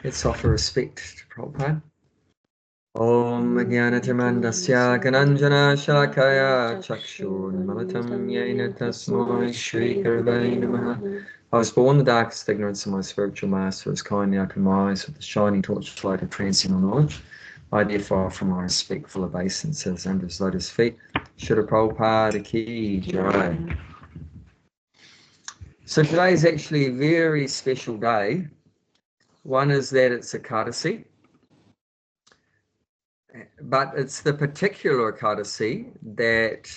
Let's offer respect to Prabhupada. Om Jnanajamandasya Gananjana Shalakaya Chakshurmalatam Yena Tasmai Shri Gurave Namaha. I was born in the darkest ignorance, and my spiritual master has kindly opened my eyes with the shining torchlight of transcendental knowledge. I therefore offer my respectful obeisances under his lotus feet. Srila Prabhupada Ki Jai. So today is actually a very special day. One is that it's Ekadasi, but it's the particular Ekadasi that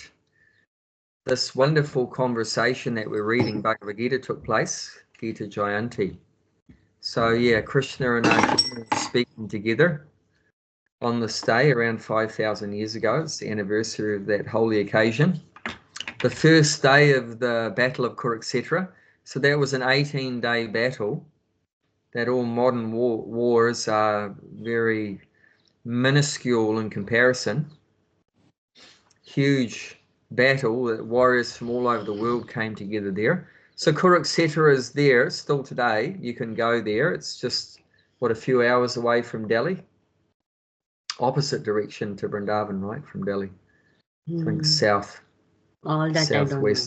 this wonderful conversation that we're reading, Bhagavad Gita, took place, Gita Jayanti. So yeah, Krishna and Arjuna are speaking together on this day around 5,000 years ago. It's the anniversary of that holy occasion. The first day of the Battle of Kurukshetra. So that was an 18-day battle that all modern wars are very minuscule in comparison. Huge battle that warriors from all over the world came together there. So Kurukshetra is there still today. You can go there. It's just, a few hours away from Delhi. Opposite direction to Vrindavan, right? From Delhi. I think southwest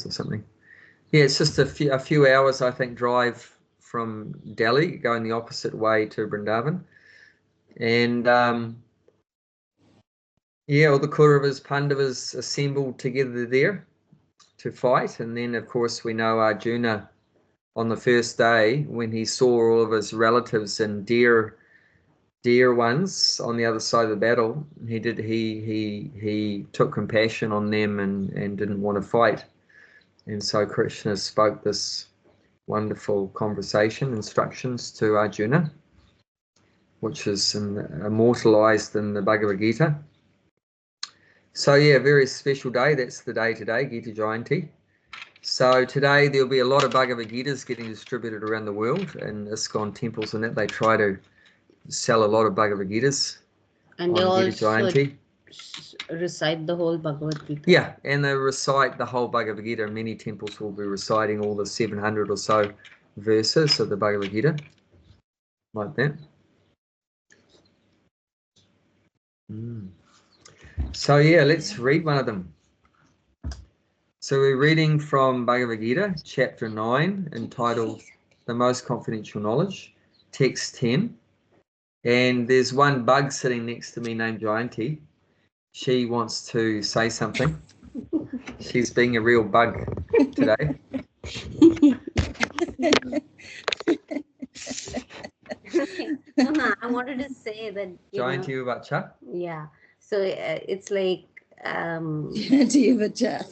or something. Yeah, it's just a few hours, I think, drive from Delhi, going the opposite way to Vrindavan. And yeah, all the Kauravas, Pandavas assembled together there to fight. And then, of course, we know Arjuna on the first day, when he saw all of his relatives and dear ones on the other side of the battle, he took compassion on them and didn't want to fight. And so Krishna spoke this wonderful conversation, instructions to Arjuna, which is immortalized in the Bhagavad Gita. So yeah, very special day. That's the day today, Gita Jayanti. So today there'll be a lot of Bhagavad Gitas getting distributed around the world in ISKCON temples, and that they try to sell a lot of Bhagavad Gitas. And they all recite the whole Bhagavad Gita. Yeah, and they recite the whole Bhagavad Gita. Many temples will be reciting all the 700 or so verses of the Bhagavad Gita, like that. So yeah, let's read one of them. So we're reading from Bhagavad Gita, chapter 9, entitled The Most Confidential Knowledge, text 10. And there's one bug sitting next to me named Jayanti. She wants to say something. She's being a real bug today. I wanted to say that Jayanti Vacha. Yeah. So it's like Jayanti Vacha.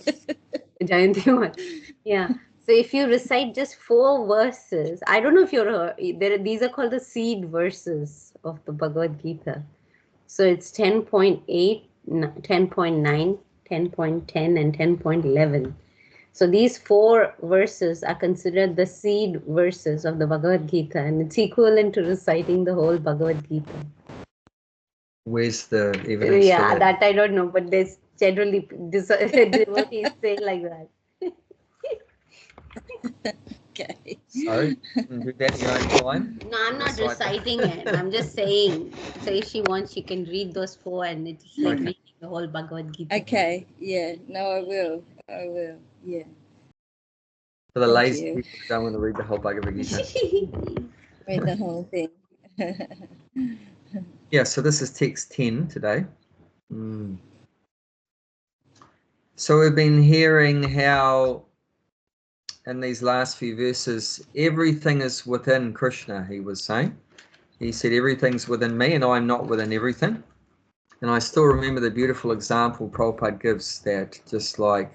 Jayanti Vacha. Yeah. So if you recite just 4 verses, I don't know if these are called the seed verses of the Bhagavad Gita. So it's 10.8, 10.9, 10.10, and 10.11. So these 4 verses are considered the seed verses of the Bhagavad Gita, and it's equivalent to reciting the whole Bhagavad Gita. Where's the evidence? Yeah, for that I don't know, but there's generally devotees say like that. Okay. So, do that your own time? No, I'm not reciting it. I'm just saying. So if she wants, she can read those 4, and it's like reading the whole Bhagavad Gita. Okay. Yeah. No, I will. Yeah. For the lazy people who don't want to read the whole Bhagavad Gita. Read the whole thing. Yeah, so this is text 10 today. So we've been hearing how in these last few verses, everything is within Krishna, he was saying. He said, everything's within me and I'm not within everything. And I still remember the beautiful example Prabhupada gives that just like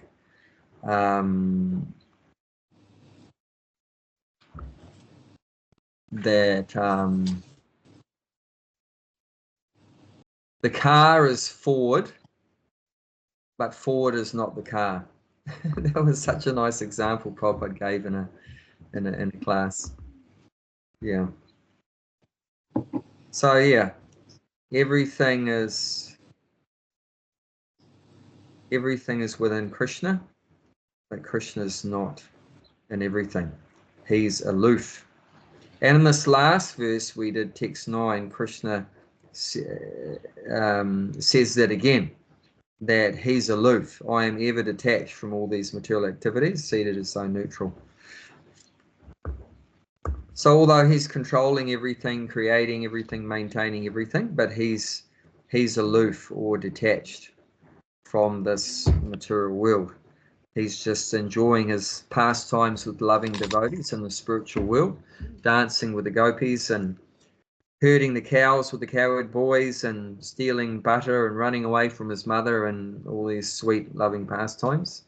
the car is forward, but forward is not the car. That was such a nice example Prabhupada gave in a class. Yeah. So yeah, everything is within Krishna, but Krishna is not in everything. He's aloof. And in this last verse we did, text 9, Krishna says that again, that he's aloof. I am ever detached from all these material activities, seated as so neutral. So although he's controlling everything, creating everything, maintaining everything, but he's aloof or detached from this material world. He's just enjoying his pastimes with loving devotees in the spiritual world, dancing with the gopis and herding the cows with the cowherd boys and stealing butter and running away from his mother and all these sweet loving pastimes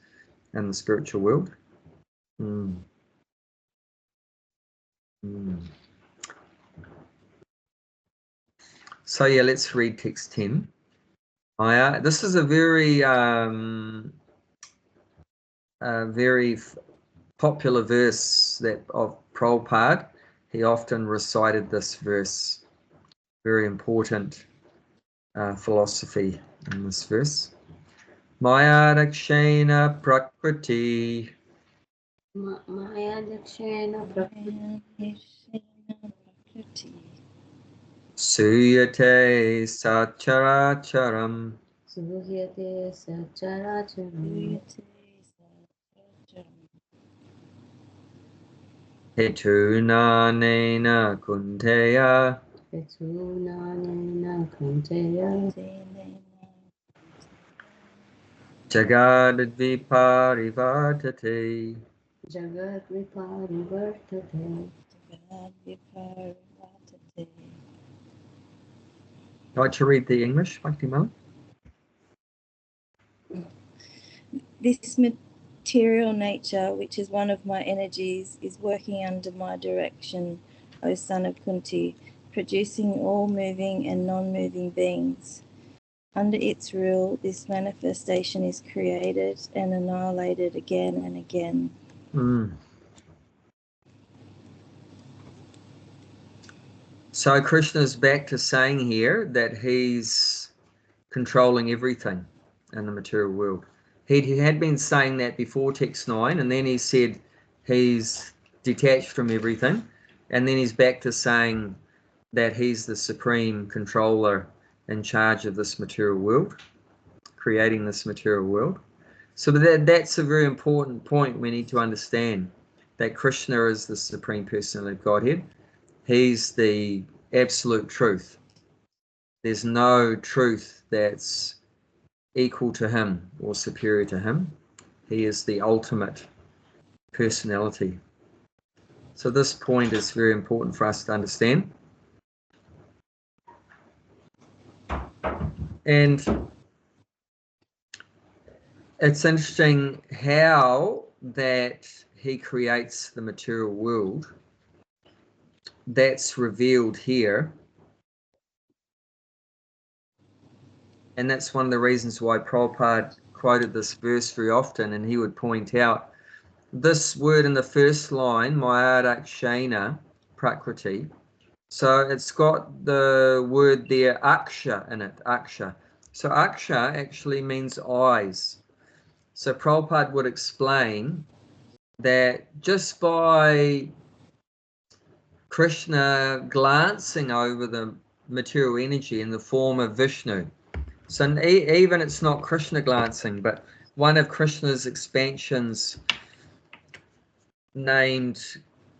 in the spiritual world. So yeah, let's read text 10. This is a very popular verse that of Prabhupada. He often recited this verse. Very important philosophy in this verse. Maya dakshena prakriti. Maya dakshena prakriti. Suyate sacharacharam. Suyate sacharacharam. Hetunanena kunteya. Hetunanena kunteya. Jagad viparivartate. Jagat viparivartate. Like to read the English, Bhakti Mala? This material nature, which is one of my energies, is working under my direction, O son of Kunti, producing all moving and non-moving beings. Under its rule, this manifestation is created and annihilated again and again. So Krishna's back to saying here that he's controlling everything in the material world. He had been saying that before text 9, and then he said he's detached from everything, and then he's back to saying that he's the supreme controller in charge of this material world, creating this material world. So that's a very important point we need to understand, that Krishna is the Supreme Personality of Godhead. He's the absolute truth. There's no truth that's equal to him or superior to him. He is the ultimate personality. So this point is very important for us to understand. And it's interesting how that he creates the material world. That's revealed here. And that's one of the reasons why Prabhupada quoted this verse very often, and he would point out this word in the first line, Mayadakshena Prakriti. So it's got the word there, Aksha, in it, Aksha. So Aksha actually means eyes. So Prabhupada would explain that just by Krishna glancing over the material energy in the form of Vishnu, so even it's not Krishna glancing, but one of Krishna's expansions named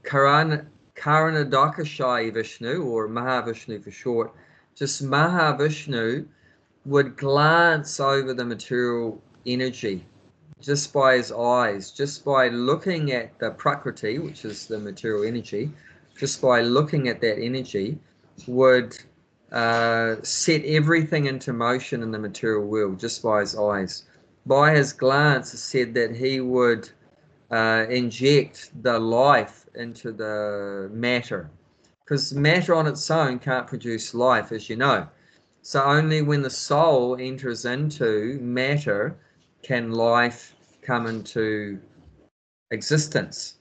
Karanadakashayi Vishnu, or Mahavishnu for short, just Mahavishnu would glance over the material energy just by his eyes, just by looking at the Prakriti, which is the material energy, just by looking at that energy, would set everything into motion in the material world just by his eyes. By his glance, it said that he would inject the life into the matter, because matter on its own can't produce life, as you know. So only when the soul enters into matter can life come into existence.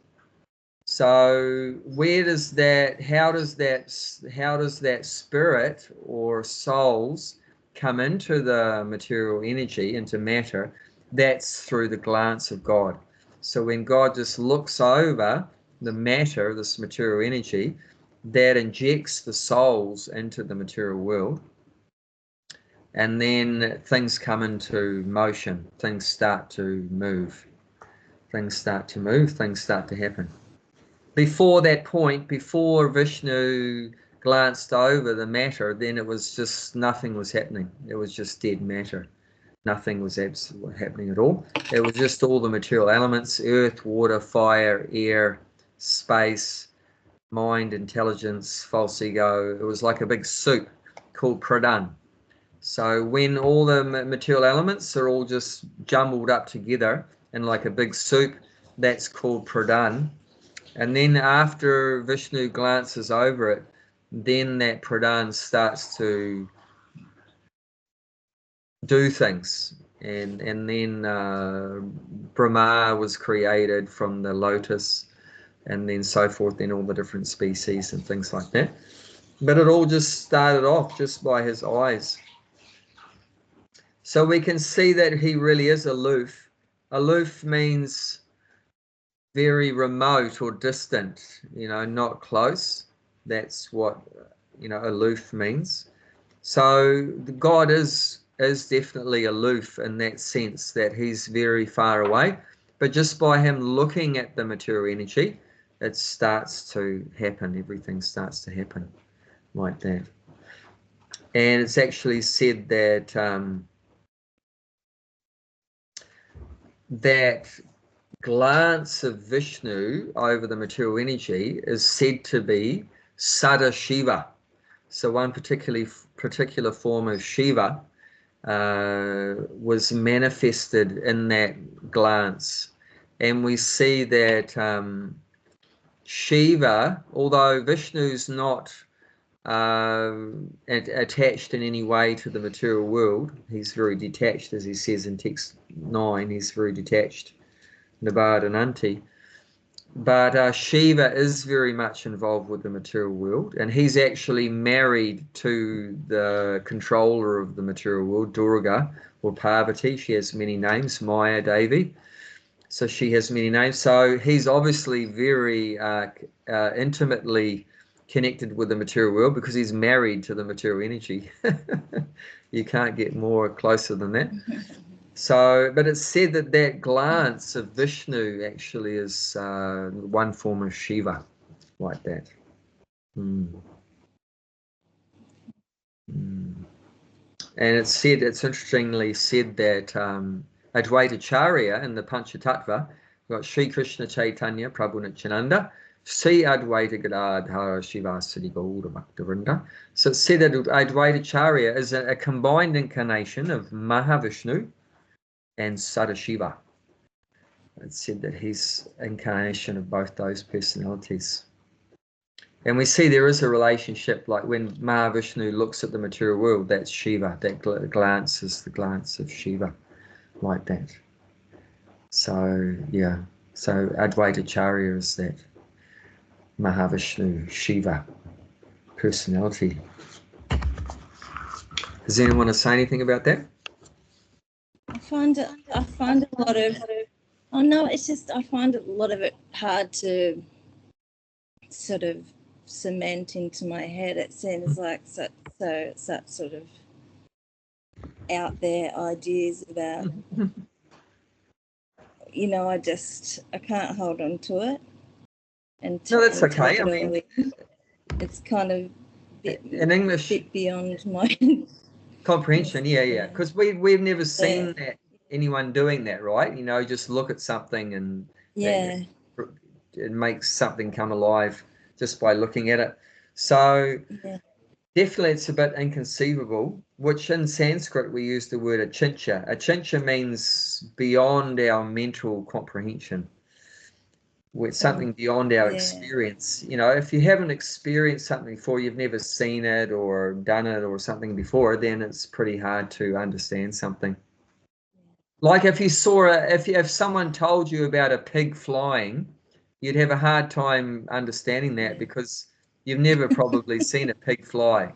So where does that, how does that spirit or souls come into the material energy, into matter? That's through the glance of God. So when God just looks over the matter, this material energy, that injects the souls into the material world. And then things come into motion. Things start to move. Things start to move. Things start to happen. Before that point, before Vishnu glanced over the matter, then it was just nothing was happening. It was just dead matter. Nothing was absolutely happening at all. It was just all the material elements: earth, water, fire, air, space, mind, intelligence, false ego. It was like a big soup called pradhan. So when all the material elements are all just jumbled up together in like a big soup, that's called pradhan. And then after Vishnu glances over it, then that pradhan starts to do things. And then Brahma was created from the lotus, and then so forth, then all the different species and things like that. But it all just started off just by his eyes. So we can see that he really is aloof. Aloof means very remote or distant, not close. That's what, aloof means. So God is definitely aloof in that sense, that he's very far away. But just by him looking at the material energy, it starts to happen. Everything starts to happen like that. And it's actually said that that glance of Vishnu over the material energy is said to be Sada Shiva. So one particular form of Shiva was manifested in that glance. And we see that Shiva, although Vishnu's not attached in any way to the material world, he's very detached, as he says in text 9, he's very detached, Nabhadananti. But Shiva is very much involved with the material world, and he's actually married to the controller of the material world, Durga or Parvati. She has many names, Maya Devi. So she has many names. So he's obviously very intimately connected with the material world because he's married to the material energy. You can't get more closer than that. So, but it's said that that glance of Vishnu actually is one form of Shiva, like that. And it's said, it's interestingly said that Advaita Acharya in the Panchatattva, got Sri Krishna Chaitanya Prabhu Nityananda, Sri Advaita Gadadhara Shivasari Gaura Bhaktivinoda. So it's said that Advaita Acharya is a combined incarnation of Mahavishnu and Sadashiva. It's said that he's incarnation of both those personalities. And we see there is a relationship, like when Mahavishnu looks at the material world, that's Shiva. That glance is the glance of Shiva, like that. So, yeah. So Advaita Acharya is that Mahavishnu, Shiva personality. Does anyone want to say anything about that? I find a lot of, oh no, it's just, I find a lot of it hard to sort of cement into my head. It seems like such sort of out there ideas about, I can't hold on to it. No, that's okay. I mean, it's kind of in English, bit beyond my comprehension. Yeah. Because we've never seen that anyone doing that, right? Just look at something and it makes something come alive just by looking at it. So definitely it's a bit inconceivable, which in Sanskrit we use the word achincha. Achincha means beyond our mental comprehension. With something beyond our experience. If you haven't experienced something before, you've never seen it or done it or something before, then it's pretty hard to understand something. Like if you saw if someone told you about a pig flying, you'd have a hard time understanding that because you've never probably seen a pig fly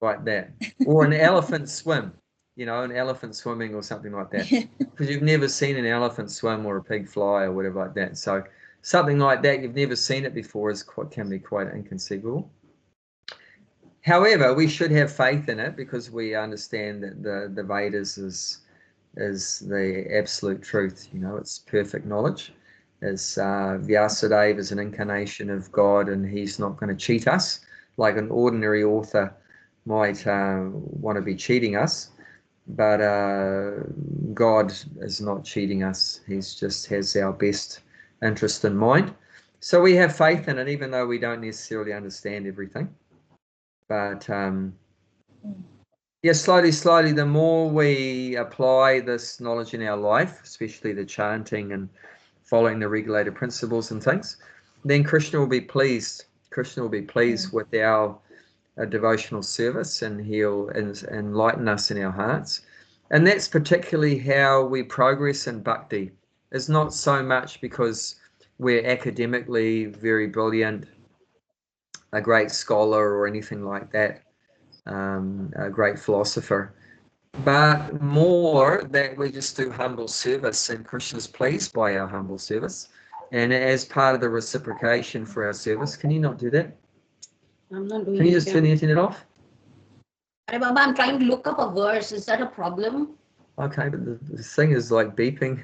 like that, or an elephant swim, an elephant swimming or something like that, because you've never seen an elephant swim or a pig fly or whatever like that. So something like that, you've never seen it before, can be quite inconceivable. However, we should have faith in it because we understand that the Vedas is the absolute truth. You know, it's perfect knowledge. As Vyasadeva is an incarnation of God, and he's not going to cheat us like an ordinary author might want to be cheating us. But God is not cheating us. He's just has our best interest in mind. So we have faith in it, even though we don't necessarily understand everything. But yeah, slowly, the more we apply this knowledge in our life, especially the chanting and following the regulated principles and things, then Krishna will be pleased. Krishna will be pleased with our devotional service, and he'll enlighten us in our hearts. And that's particularly how we progress in bhakti. It's not so much because we're academically very brilliant, a great scholar or anything like that, a great philosopher, but more that we just do humble service, and Krishna's pleased by our humble service. And as part of the reciprocation for our service, can you not do that? I'm not doing Can you just it. turn the internet off? Hey, Baba, I'm trying to look up a verse. Is that a problem? Okay, but the thing is like beeping.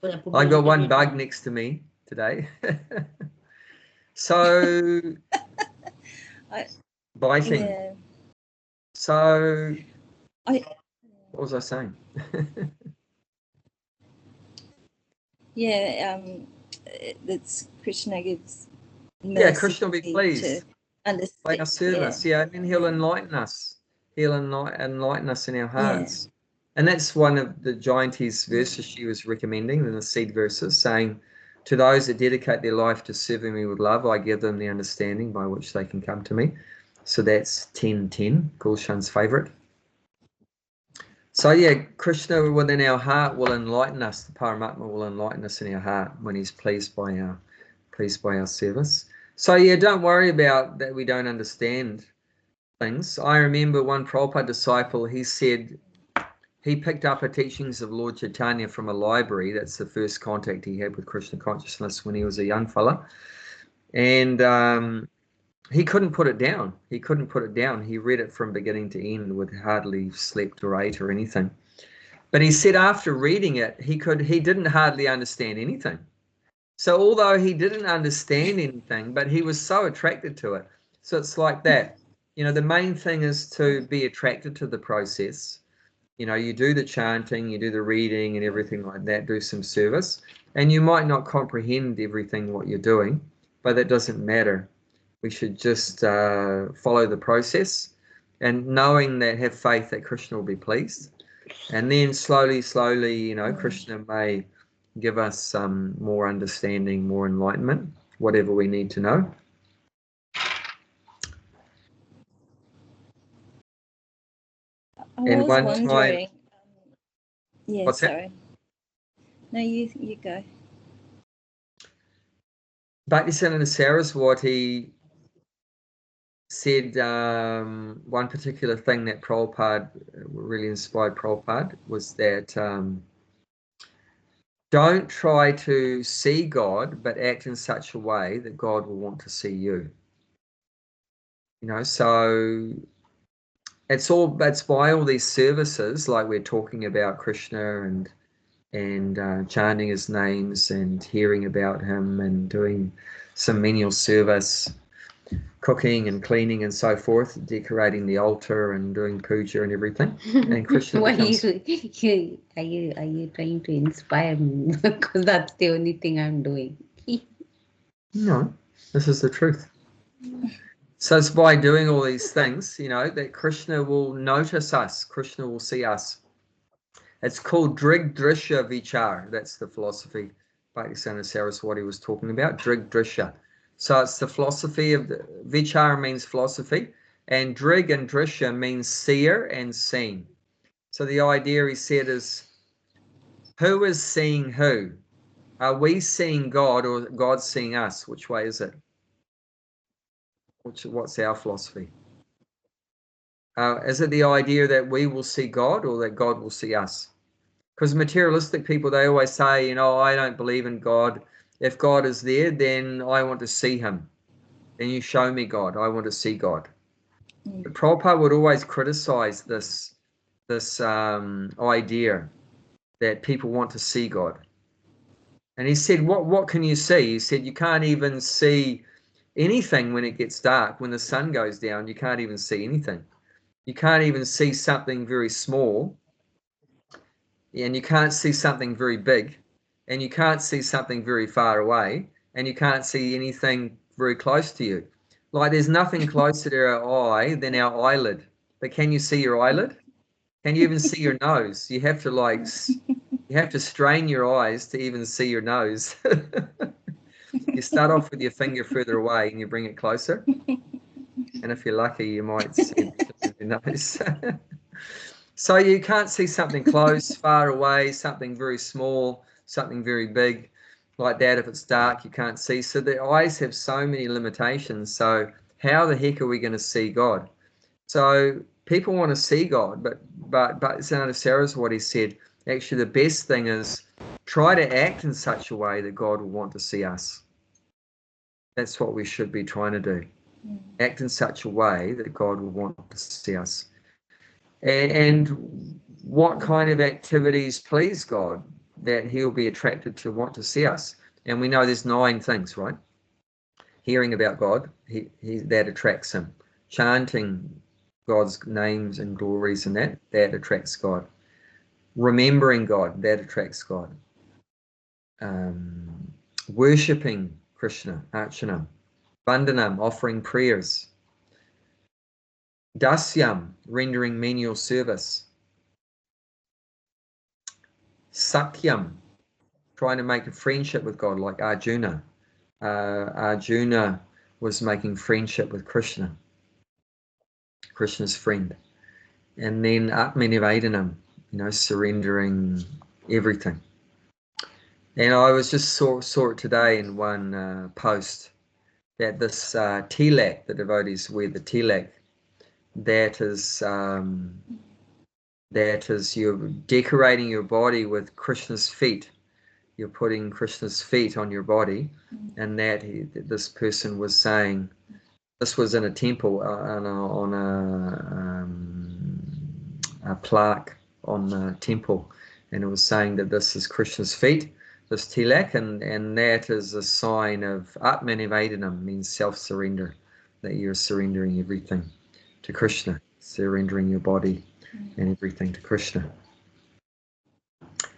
But I put I the got one internet bug next to me today. So biting. Yeah. So I what was I saying? yeah. That's Krishna gives. Yeah, Krishna will be mercy pleased to understand. by our service. Yeah, and then he'll enlighten us. He'll enlighten us in our hearts. And that's one of the Jayanti's verses she was recommending in the seed verses, saying, to those that dedicate their life to serving me with love, I give them the understanding by which they can come to me. So that's 10:10, Gulshan's favorite. So yeah, Krishna within our heart will enlighten us. The Paramatma will enlighten us in our heart when he's pleased by our service. So yeah, don't worry about that we don't understand things. I remember one Prabhupada disciple, he said he picked up the teachings of Lord Chaitanya from a library. That's the first contact he had with Krishna consciousness when he was a young fella. And he couldn't put it down. He read it from beginning to end with hardly slept or ate or anything. But he said after reading it, he didn't hardly understand anything. So although he didn't understand anything, but he was so attracted to it. So it's like that. You know, the main thing is to be attracted to the process. You know, you do the chanting, you do the reading and everything like that, do some service, and you might not comprehend everything what you're doing, but that doesn't matter. We should just follow the process, and knowing that, have faith that Krishna will be pleased. And then slowly, you know, Krishna may give us some more understanding, more enlightenment, whatever we need to know. I was wondering. Yeah, What's sorry. That? No, you go. Bhaktisiddhanta Saraswati said one particular thing that Prabhupada really inspired Prabhupada was that don't try to see God, but act in such a way that God will want to see you. You know, so it's by all these services, like we're talking about Krishna and chanting his names and hearing about him and doing some menial service, cooking and cleaning and so forth, decorating the altar and doing puja and everything. And Krishna becomes... Are you trying to inspire me? Because that's the only thing I'm doing. No, this is the truth. So it's by doing all these things, you know, that Krishna will notice us. Krishna will see us. It's called Drig Drishya Vichar. That's the philosophy Bhaktisiddhanta Saraswati was talking about, Drig Drishya. So it's the philosophy of Vichar means philosophy, and Drig and Drishya means seer and seen. So the idea, he said, is who is seeing who? Are we seeing God or God seeing us? Which way is it? What's our philosophy? Is it the idea that we will see God or that God will see us? Because materialistic people, they always say, you know, I don't believe in God. If God is there, then I want to see him. Then you show me God. I want to see God. But Prabhupada would always criticize this idea that people want to see God. And he said, what can you see? He said, you can't even see anything when it gets dark. When the sun goes down, you can't even see anything. You can't even see something very small. And you can't see something very big. And you can't see something very far away. And you can't see anything very close to you. Like there's nothing closer to our eye than our eyelid. But can you see your eyelid? Can you even see your nose? You have to strain your eyes to even see your nose. You start off with your finger further away and you bring it closer. And if you're lucky, you might see your nose. So you can't see something close, far away, something very small, something very big. Like that, if it's dark, you can't see. So the eyes have so many limitations. So how the heck are we going to see God? So people want to see God, but Senator Sarah's what he said. Actually, the best thing is try to act in such a way that God will want to see us. That's what we should be trying to do. Act in such a way that God will want to see us. And what kind of activities please God that he'll be attracted to want to see us? And we know there's 9 things, right? Hearing about God, that attracts him. Chanting God's names and glories and that attracts God. Remembering God, that attracts God. Worshipping Krishna, Archana. Vandanam, offering prayers. Dasyam, rendering menial service. Sakyam, trying to make a friendship with God, like Arjuna. Arjuna was making friendship with Krishna, Krishna's friend. And then Atmanivedanam, surrendering everything. And I was just saw it today in one post that this tilak, the devotees wear the tilak, that is you're decorating your body with Krishna's feet. You're putting Krishna's feet on your body, and this person was saying, this was in a temple on a plaque on the temple, and it was saying that this is Krishna's feet, this tilak, and that is a sign of Atmanivedanam, means self-surrender, that you're surrendering everything to Krishna, surrendering your body and everything to Krishna.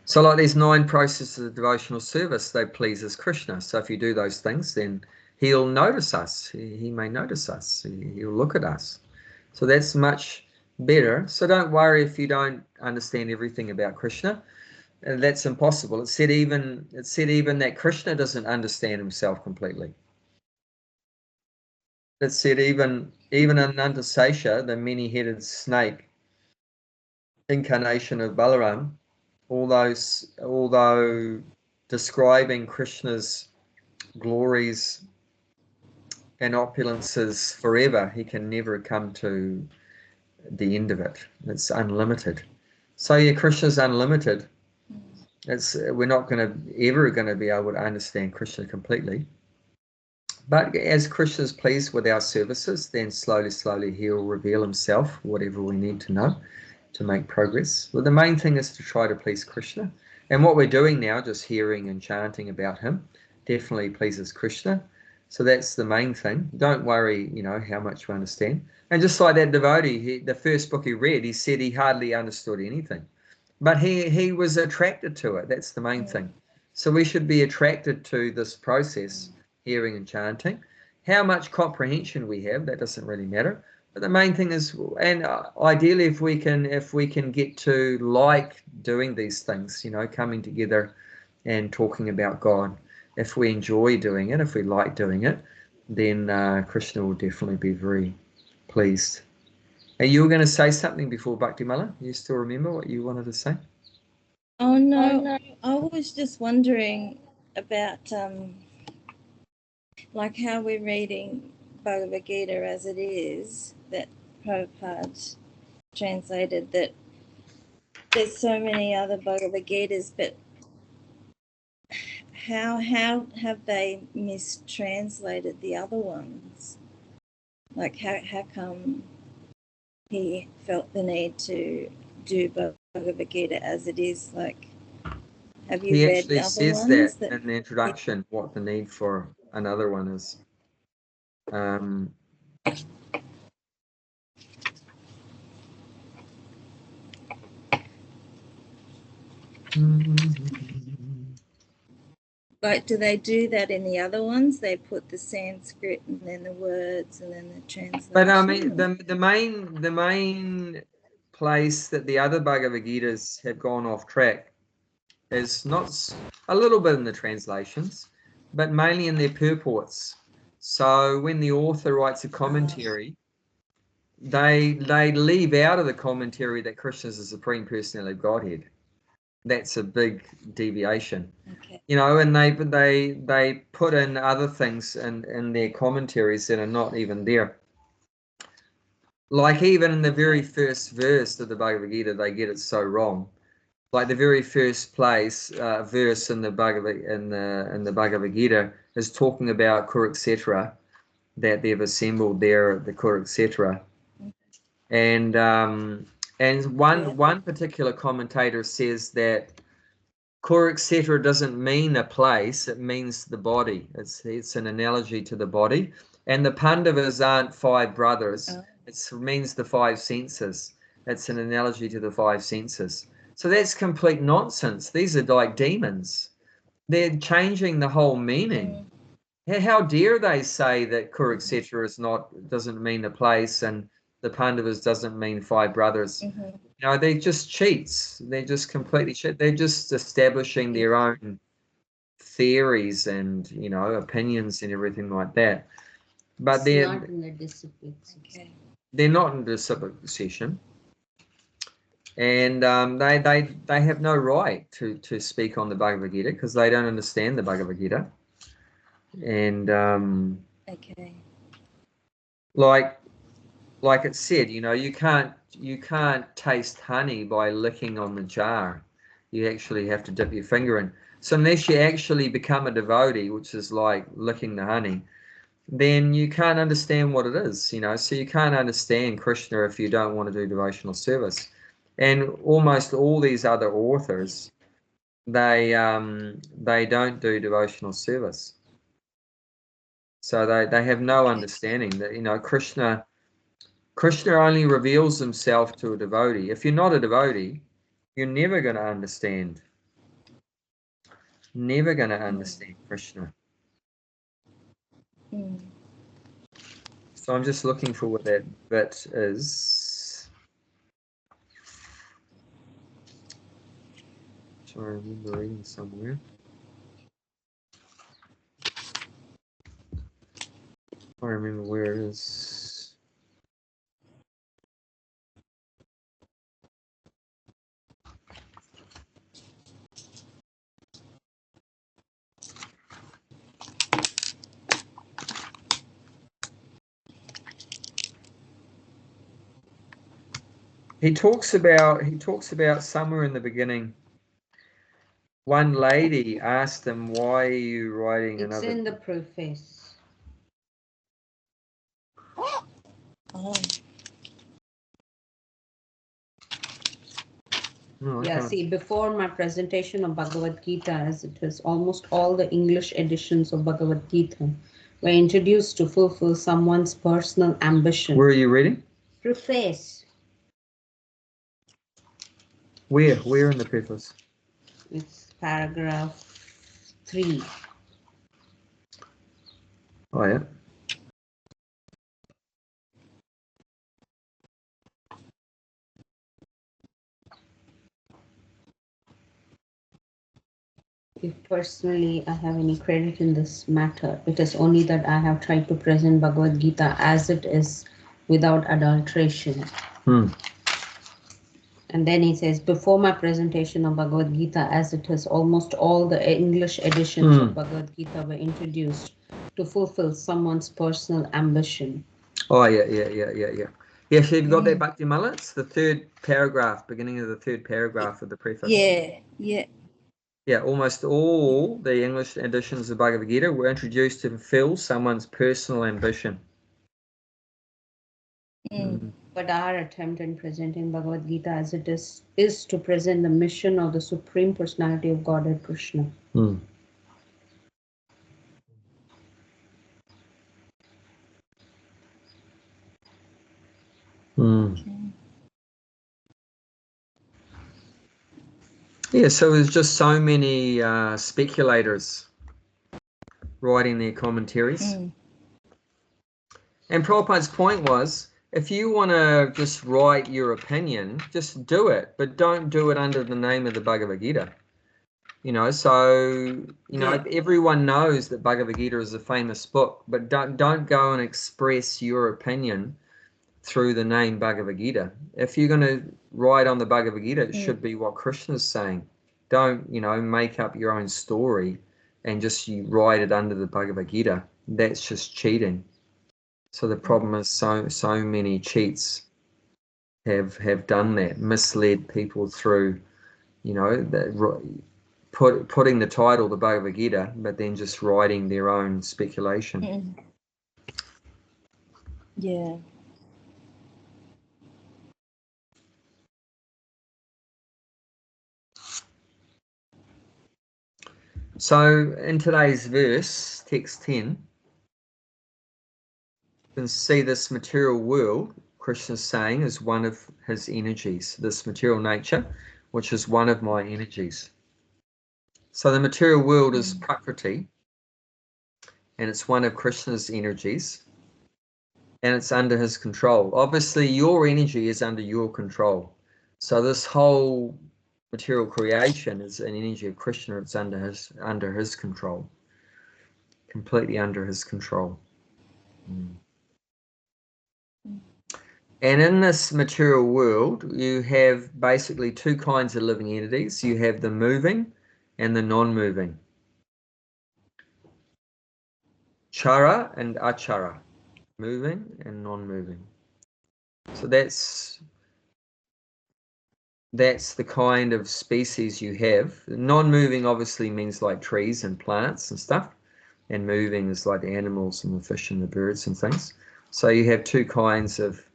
So like these 9 processes of devotional service, they pleases Krishna. So if you do those things, then he'll notice us. He may notice us. He'll look at us. So that's much better. So don't worry if you don't understand everything about Krishna. That's impossible. It said even that Krishna doesn't understand himself completely. It said even Anantasesha, the many-headed snake, incarnation of Balaram, although describing Krishna's glories and opulences forever, he can never come to the end of it. It's unlimited. So yeah, Krishna's unlimited. We're not ever going to be able to understand Krishna completely. But as Krishna's pleased with our services, then slowly he'll reveal himself, whatever we need to know to make progress. Well, the main thing is to try to please Krishna. And what we're doing now, just hearing and chanting about him, definitely pleases Krishna. So that's the main thing. Don't worry, how much you understand. And just like that devotee, the first book he read, he said he hardly understood anything. But he was attracted to it. That's the main thing. So we should be attracted to this process, hearing and chanting. How much comprehension we have, that doesn't really matter. But the main thing is, and ideally, if we can get to like doing these things, coming together and talking about God, if we enjoy doing it, if we like doing it, then Krishna will definitely be very pleased. Are you going to say something before Bhakti Mala? You still remember what you wanted to say? Oh no, I was just wondering about like how we're reading Bhagavad Gita as it is, that Prabhupada translated, that there's so many other Bhagavad Gitas, but how have they mistranslated the other ones? Like how come he felt the need to do Bhagavad Gita as it is? Like, have you He read actually other says ones that in the introduction, what the need for another one is. Like, do they do that in the other ones? They put the Sanskrit and then the words and then the translation. But I mean, the main place that the other Bhagavad Gitas have gone off track is not a little bit in the translations, but mainly in their purports. So when the author writes a commentary, they leave out of the commentary that Krishna is the Supreme Personality of Godhead. That's a big deviation. Okay. You know, and they put in other things in their commentaries that are not even there. Like even in the very first verse of the Bhagavad Gita, they get it so wrong. Like the very first verse in the Bhagavad Gita is talking about Kurukshetra, that they've assembled there at the Kurukshetra, and one particular commentator says that Kurukshetra doesn't mean a place; it means the body. It's an analogy to the body, and the Pandavas aren't five brothers. It means the five senses. It's an analogy to the five senses. So that's complete nonsense. These are like demons. They're changing the whole meaning. How dare they say that Kurukshetra doesn't mean a place and the Pandavas doesn't mean five brothers? You know, they're just cheats. They're just completely cheat. They're just establishing their own theories and, you know, opinions and everything like that. But they're not in the discipline. Okay. They're not in the discipline session. And they have no right to speak on the Bhagavad Gita because they don't understand the Bhagavad Gita. And Okay. like it said, you know, you can't taste honey by licking on the jar. You actually have to dip your finger in. So unless you actually become a devotee, which is like licking the honey, then you can't understand what it is, you know. So you can't understand Krishna if you don't want to do devotional service. And almost all these other authors, they don't do devotional service. So they have no understanding that, you know, Krishna only reveals himself to a devotee. If you're not a devotee, you're never going to understand. Never going to understand Krishna. So I'm just looking for what that bit is. I remember reading somewhere. I remember where it is. He talks about somewhere in the beginning. One lady asked him, "Why are you writing another?" It's in the preface. Oh. No, Yeah, see, before my presentation of Bhagavad Gita, as it is, almost all the English editions of Bhagavad Gita were introduced to fulfill someone's personal ambition. Where are you reading? Preface. Where in the preface? It's paragraph 3. Oh yeah. If personally I have any credit in this matter, it is only that I have tried to present Bhagavad Gita as it is without adulteration. And then he says, before my presentation of Bhagavad Gita as it is, almost all the English editions of Bhagavad Gita were introduced to fulfill someone's personal ambition. Oh yeah. Yeah, so you've got that back to your mullet? It's the third paragraph, beginning of the third paragraph of the preface. Yeah. Yeah, Yeah, almost all the English editions of Bhagavad Gita were introduced to fulfill someone's personal ambition. But our attempt in presenting Bhagavad Gita as it is to present the mission of the Supreme Personality of Godhead, Krishna. Yeah, so there's just so many speculators writing their commentaries. And Prabhupada's point was, if you want to just write your opinion, just do it, but don't do it under the name of the Bhagavad Gita. You know, so, you know, everyone knows that Bhagavad Gita is a famous book, but don't go and express your opinion through the name Bhagavad Gita. If you're going to write on the Bhagavad Gita, it should be what Krishna's saying. Don't, you know, make up your own story and just you write it under the Bhagavad Gita. That's just cheating. So the problem is so many cheats have done that, misled people through, you know, putting the title the Bhagavad Gita, but then just writing their own speculation. Yeah. So in today's verse, text 10, you can see this material world, Krishna's saying, is one of his energies, this material nature, which is one of my energies. So the material world is Prakriti, and it's one of Krishna's energies, and it's under his control. Obviously, your energy is under your control. So this whole material creation is an energy of Krishna. It's under his control, completely under his control. And in this material world, you have basically two kinds of living entities. You have the moving and the non-moving. Chara and achara, moving and non-moving. So that's the kind of species you have. Non-moving obviously means like trees and plants and stuff, and moving is like the animals and the fish and the birds and things. So you have two kinds of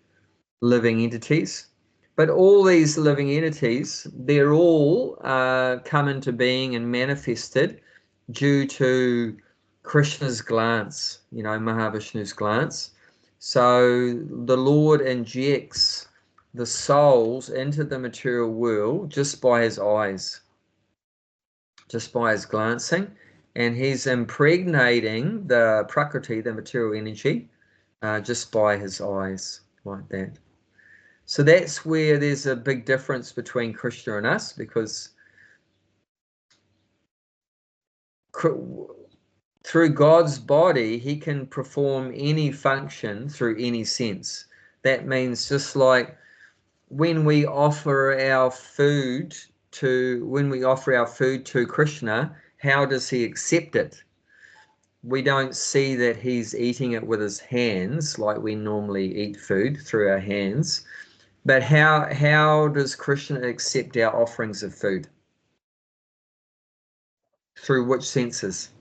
living entities, but all these living entities, they're all come into being and manifested due to Krishna's glance, you know, Mahavishnu's glance. So the Lord injects the souls into the material world just by his eyes, just by his glancing, and he's impregnating the Prakriti, the material energy, just by his eyes, like that. So that's where there's a big difference between Krishna and us, because through God's body, he can perform any function through any sense. That means just like when we offer our food to Krishna, how does he accept it? We don't see that he's eating it with his hands like we normally eat food, through our hands. But how does Krishna accept our offerings of food? Through which senses?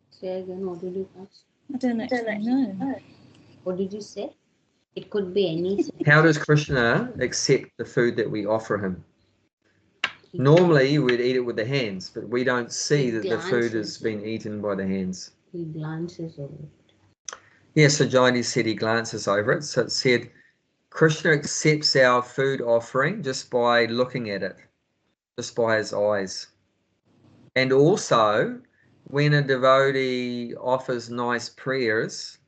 Say again, what did you ask? I don't actually know. What did you say? It could be any sense. How does Krishna accept the food that we offer him? Normally, we'd eat it with the hands, but we don't see that the food has been eaten by the hands. He glances over it. Yeah, so Jayati said he glances over it. So it said, Krishna accepts our food offering just by looking at it, just by his eyes. And also, when a devotee offers nice prayers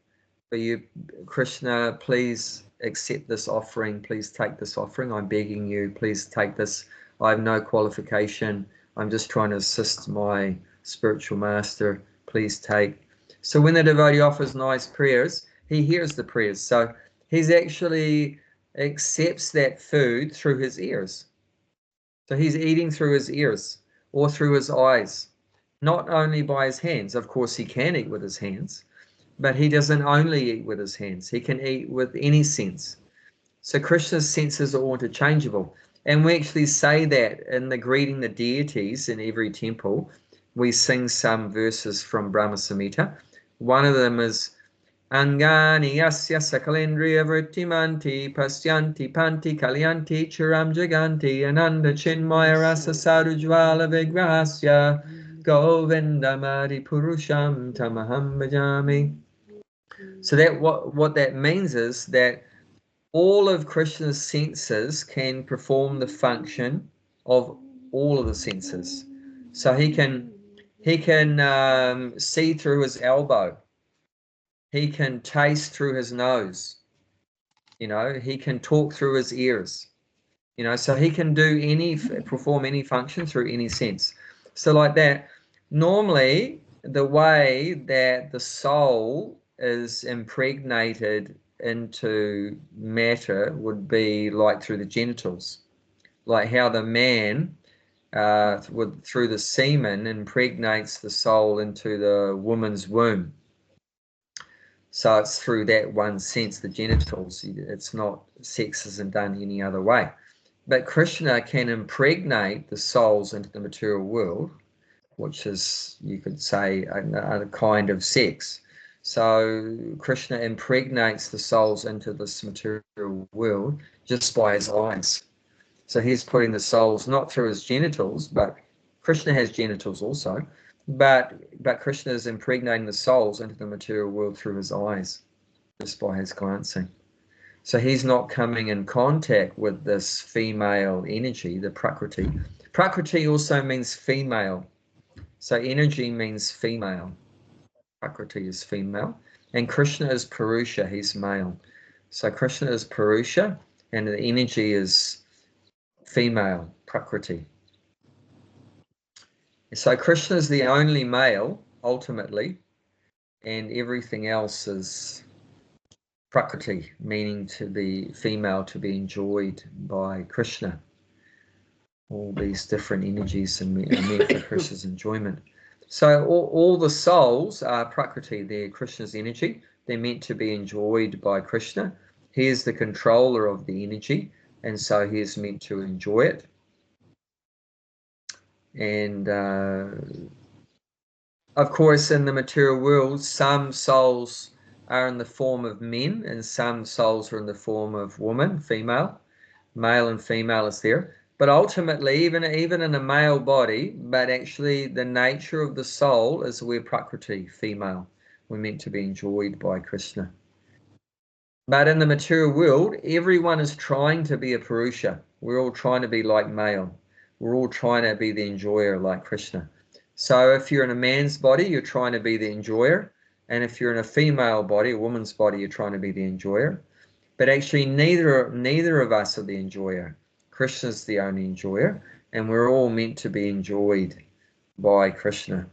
for you, Krishna, please accept this offering, please take this offering, I'm begging you, please take this. I have no qualification, I'm just trying to assist my spiritual master, please take. So when the devotee offers nice prayers, he hears the prayers. So he's actually accepts that food through his ears. So he's eating through his ears or through his eyes, not only by his hands. Of course, he can eat with his hands, but he doesn't only eat with his hands. He can eat with any sense. So Krishna's senses are all interchangeable. And we actually say that in the greeting the deities in every temple. We sing some verses from Brahma Samhita. One of them is Angani yasya sakalendriya vrittimanti pasyanti panti kalyanti churam jaganti ananda chinmaya rasa sarujvala vigrahasya govindamadi purusham tamaham bhajami. So that what that means is that all of Krishna's senses can perform the function of all of the senses. So he can see through his elbow. He can taste through his nose. He can talk through his ears. So he can perform any function through any sense. So like that, normally the way that the soul is impregnated into matter would be like through the genitals, like how the man through the semen impregnates the soul into the woman's womb. So it's through that one sense, the genitals. It's not, sex isn't done any other way. But Krishna can impregnate the souls into the material world, which is, you could say, a kind of sex. So Krishna impregnates the souls into this material world just by his eyes. So he's putting the souls not through his genitals, but Krishna has genitals also, but Krishna is impregnating the souls into the material world through his eyes, just by his glancing. So he's not coming in contact with this female energy, the Prakriti. Prakriti also means female. So energy means female. Prakriti is female. And Krishna is Purusha, he's male. So Krishna is Purusha, and the energy is female, Prakriti. So Krishna is the only male, ultimately, and everything else is Prakriti, meaning to be female, to be enjoyed by Krishna. All these different energies are meant for Krishna's enjoyment. So all the souls are Prakriti, they're Krishna's energy. They're meant to be enjoyed by Krishna. He is the controller of the energy, and so he is meant to enjoy it. And of course, in the material world, some souls are in the form of men and some souls are in the form of woman, female. Male and female is there. But ultimately, even in a male body, but actually the nature of the soul is we're Prakriti, female. We're meant to be enjoyed by Krishna. But in the material world, everyone is trying to be a Purusha. We're all trying to be like male. We're all trying to be the enjoyer like Krishna. So if you're in a man's body, you're trying to be the enjoyer. And if you're in a female body, a woman's body, you're trying to be the enjoyer. But actually, neither of us are the enjoyer. Krishna's the only enjoyer, and we're all meant to be enjoyed by Krishna.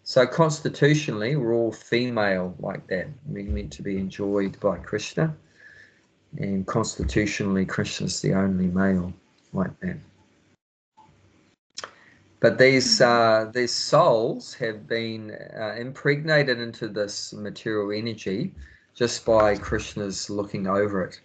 So constitutionally, we're all female like that. We're meant to be enjoyed by Krishna, and constitutionally, Krishna's the only male like that. But these souls have been impregnated into this material energy just by Krishna's looking over it.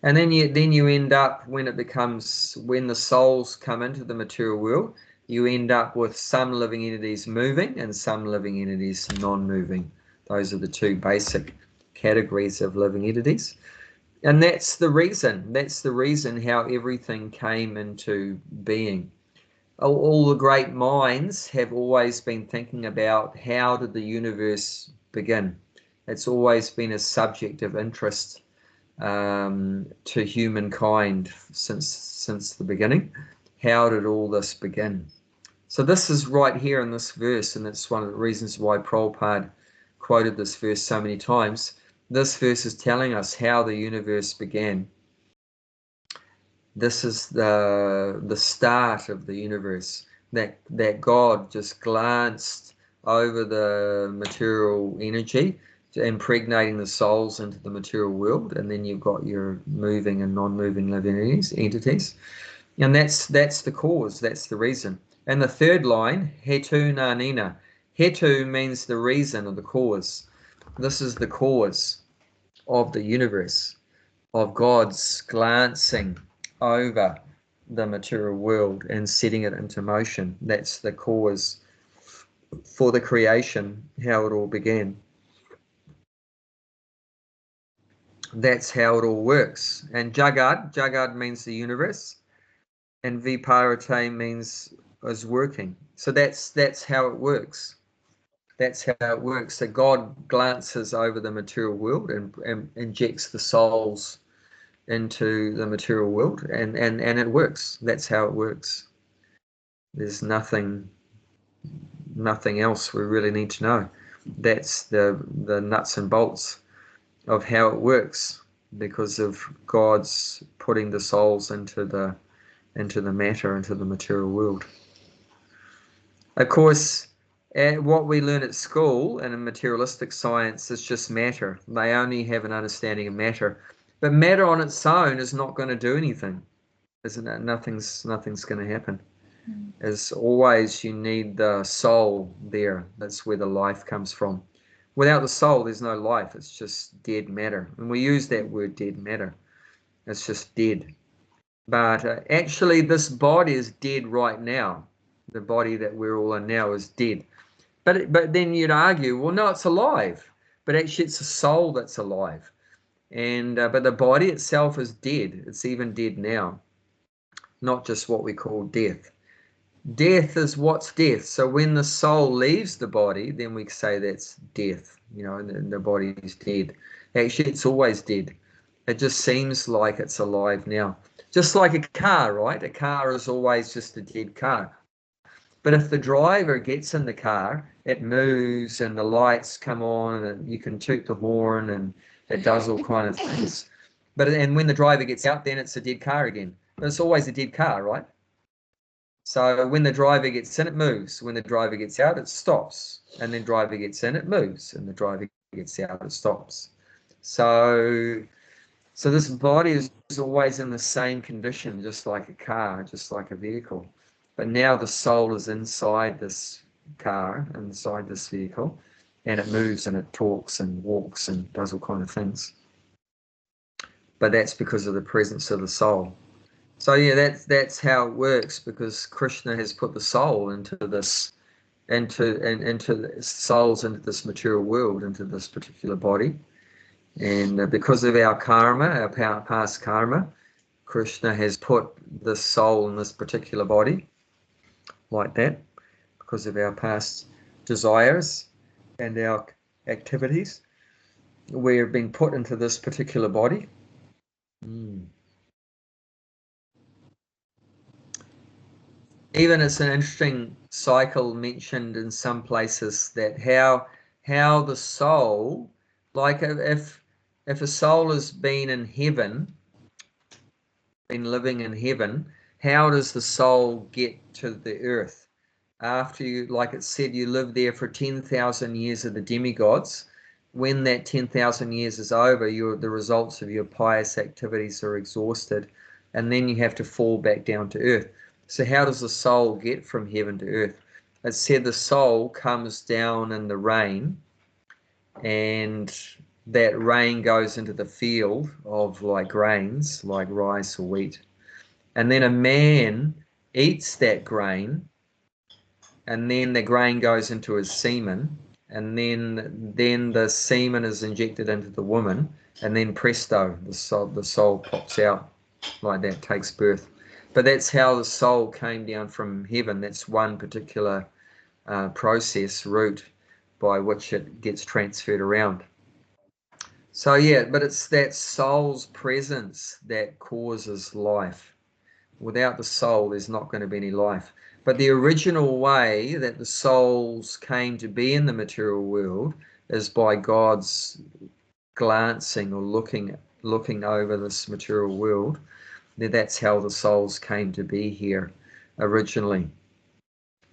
And then you end up, when the souls come into the material world, you end up with some living entities moving and some living entities non-moving. Those are the two basic categories of living entities. And that's the reason how everything came into being. All the great minds have always been thinking about how did the universe begin. It's always been a subject of interest to humankind since the beginning. How did all this begin? So this is right here in this verse, and it's one of the reasons why Prabhupada quoted this verse so many times. This verse is telling us how the universe began. This is the start of the universe, that God just glanced over the material energy, impregnating the souls into the material world, and then you've got your moving and non-moving living entities. And that's the cause, that's the reason. And the third line, hetu nanina. Hetu means the reason or the cause. This is the cause of the universe, of God's glancing over the material world and setting it into motion. That's the cause for the creation, how it all began. That's how it all works. And Jagad means the universe, and Viparate means is working. So that's how it works. That's how it works. So God glances over the material world and injects the souls into the material world, and it works. That's how it works. There's nothing else we really need to know. That's the nuts and bolts of how it works, because of God's putting the souls into the matter, into the material world. Of course, what we learn at school and in materialistic science is just matter. They only have an understanding of matter, but matter on its own is not going to do anything, isn't it? Nothing's going to happen. As always, you need the soul there. That's where the life comes from. Without the soul, there's no life. It's just dead matter. And we use that word dead matter. It's just dead. But actually, this body is dead right now. The body that we're all in now is dead. But then you'd argue, well, no, it's alive. But actually, it's the soul that's alive. And but the body itself is dead. It's even dead now. Not just what we call death. Death is what's death. So when the soul leaves the body, then we say that's death, and the body is dead. Actually, it's always dead. It just seems like it's alive now. Just like a car, right? A car is always just a dead car. But if the driver gets in the car, it moves and the lights come on and you can toot the horn and it does all kind of things. And when the driver gets out, then it's a dead car again. But it's always a dead car, right? So when the driver gets in, it moves. When the driver gets out, it stops. And then driver gets in, it moves. And the driver gets out, it stops. So this body is always in the same condition, just like a car, just like a vehicle. But now the soul is inside this car, inside this vehicle, and it moves and it talks and walks and does all kind of things. But that's because of the presence of the soul. So yeah, that's how it works, because Krishna has put the soul into this, into souls into this material world, into this particular body, and because of our karma, our past karma, Krishna has put the soul in this particular body, like that, because of our past desires and our activities. We've been put into this particular body. Even it's an interesting cycle mentioned in some places, that how the soul, like if a soul has been in heaven, been living in heaven, how does the soul get to the earth? After you, like it said, you live there for 10,000 years of the demigods. When that 10,000 years is over, the results of your pious activities are exhausted, and then you have to fall back down to earth. So how does the soul get from heaven to earth? It said the soul comes down in the rain, and that rain goes into the field of like grains, like rice or wheat. And then a man eats that grain, and then the grain goes into his semen, and then the semen is injected into the woman, and then presto, the soul pops out like that, takes birth. But that's how the soul came down from heaven. That's one particular route by which it gets transferred around. So yeah, but it's that soul's presence that causes life. Without the soul, there's not going to be any life. But the original way that the souls came to be in the material world is by God's glancing or looking over this material world. That's how the souls came to be here originally.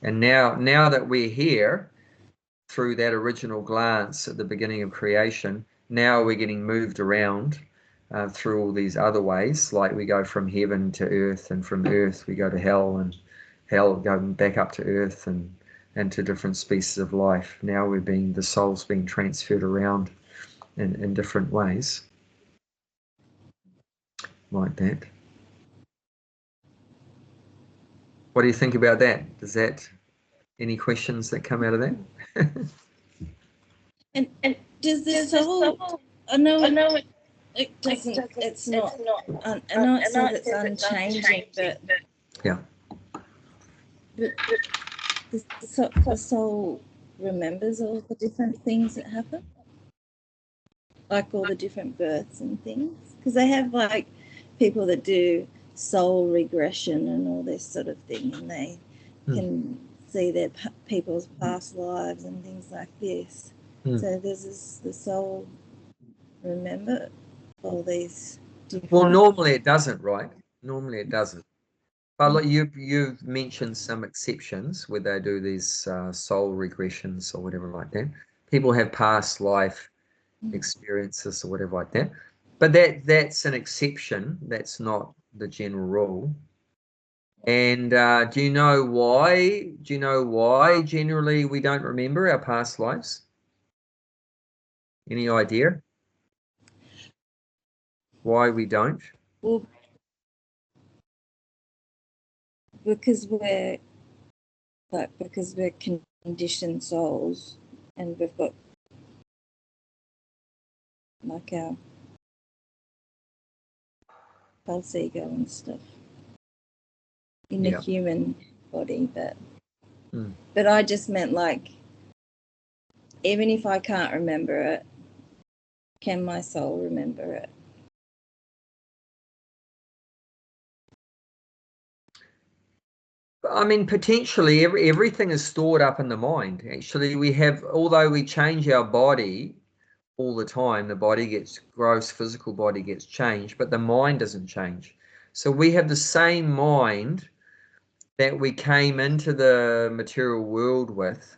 And now that we're here through that original glance at the beginning of creation, now we're getting moved around through all these other ways, like we go from heaven to earth, and from earth we go to hell, and hell going back up to earth and to different species of life. Now the soul's being transferred around in different ways, like that. What do you think about that? Does that, any questions that come out of that? And does this soul? I know it doesn't. It's not. I know it says it's unchanging, but yeah. But the soul remembers all the different things that happen, like all the different births and things, because they have like people that do soul regression and all this sort of thing, and they can see their people's past lives and things like this. So there's the soul remember all these different... Well, normally it doesn't, right? Normally it doesn't. But look, you've mentioned some exceptions where they do these soul regressions or whatever like that. People have past life experiences or whatever like that. But that's an exception. That's not the general rule. And do you know why? Do you know why generally we don't remember our past lives? Any idea? Why we don't? Well, because we're conditioned souls, and we've got like our false ego and stuff in a human body, but I just meant like, even if I can't remember it, can my soul remember it? I mean, potentially everything is stored up in the mind. Actually, we have, although we change our body all the time, the body gets gross, physical body gets changed, but the mind doesn't change. So we have the same mind that we came into the material world with,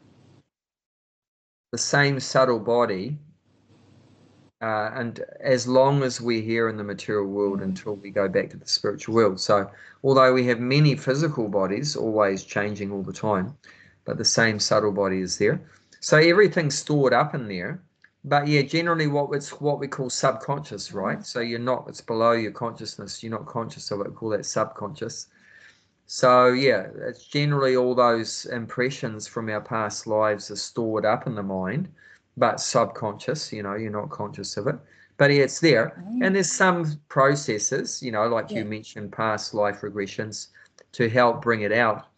the same subtle body, and as long as we're here in the material world until we go back to the spiritual world. So although we have many physical bodies always changing all the time, but the same subtle body is there. So everything's stored up in there. But yeah, generally what we call subconscious, right? So it's below your consciousness. You're not conscious of it. We call that subconscious. So yeah, it's generally all those impressions from our past lives are stored up in the mind, but subconscious, you're not conscious of it. But yeah, it's there. And there's some processes, like you mentioned, past life regressions to help bring it out.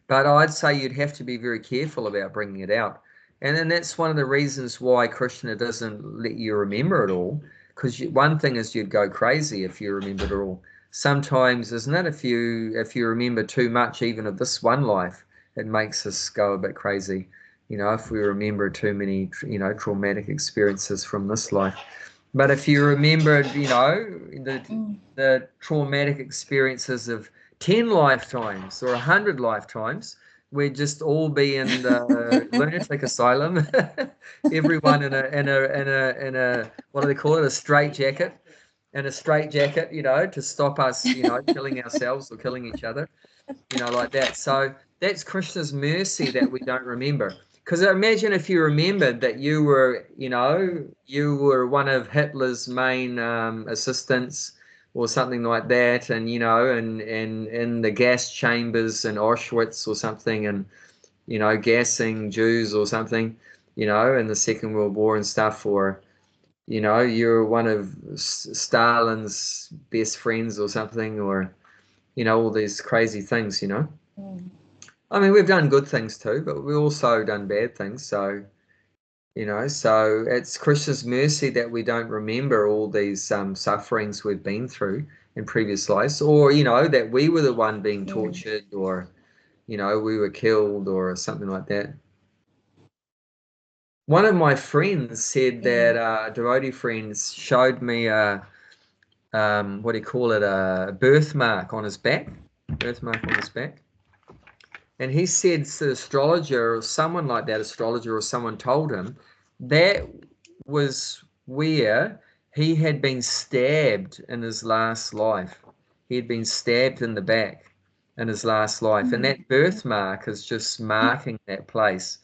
But I'd say you'd have to be very careful about bringing it out. And then that's one of the reasons why Krishna doesn't let you remember it all, because one thing is you'd go crazy if you remembered it all. Sometimes, isn't it, if you remember too much even of this one life, it makes us go a bit crazy. If we remember too many, traumatic experiences from this life. But if you remembered, the traumatic experiences of 10 lifetimes or 100 lifetimes, we'd just all be in the lunatic asylum. Everyone in a what do they call it? A straitjacket. In a straitjacket, to stop us, killing ourselves or killing each other, like that. So that's Krishna's mercy that we don't remember. Because imagine if you remembered that you were one of Hitler's main assistants or something like that, and and in the gas chambers in Auschwitz or something, and gassing Jews or something, in the Second World War and stuff, or you're one of Stalin's best friends or something, or all these crazy things. I mean, we've done good things too, but we've also done bad things. So so it's Krishna's mercy that we don't remember all these sufferings we've been through in previous lives, or that we were the one being tortured, or we were killed or something like that. One of my friends said that devotee friends showed me a what do you call it, a birthmark on his back, and he said the astrologer or someone like that, astrologer or someone told him that was where he had been stabbed in his last life. He had been stabbed in the back in his last life, and that birthmark is just marking that place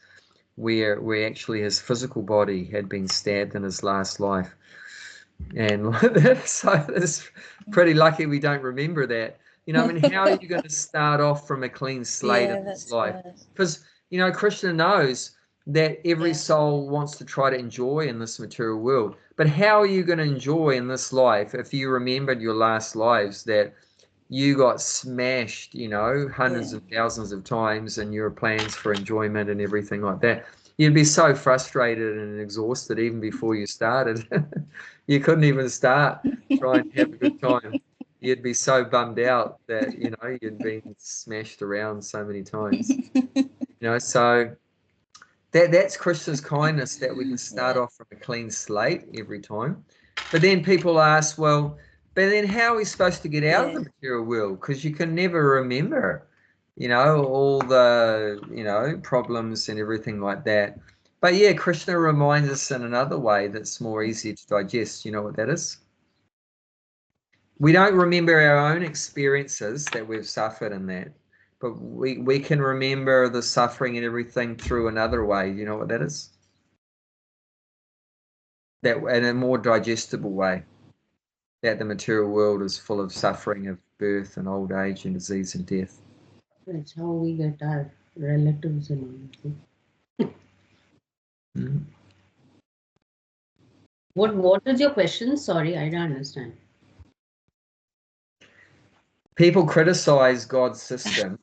where actually his physical body had been stabbed in his last life. And so it's pretty lucky we don't remember that. You know, I mean, how are you going to start off from a clean slate Yeah, in this that's life? right. Because, you know, Krishna knows that every Yeah. soul wants to try to enjoy in this material world. But how are you going to enjoy in this life if you remembered your last lives that you got smashed, you know, hundreds Yeah. of thousands of times, and your plans for enjoyment and everything like that? You'd be so frustrated and exhausted even before you started. You couldn't even start trying to have a good time. You'd be so bummed out that, you know, you'd been smashed around so many times. You know, so that's Krishna's kindness, that we can start Yeah. off from a clean slate every time. But then people ask, well, but then how are we supposed to get out of Yeah. the material world? Because you can never remember, you know, all the, you know, problems and everything like that. But yeah, Krishna reminds us in another way that's more easy to digest. You know what that is? We don't remember our own experiences that we've suffered in that, but we can remember the suffering and everything through another way. You know what that is? That in a more digestible way, that the material world is full of suffering of birth and old age and disease and death. That's how we get our relatives and all. Mm. What is your question? Sorry, I don't understand. People criticize God's system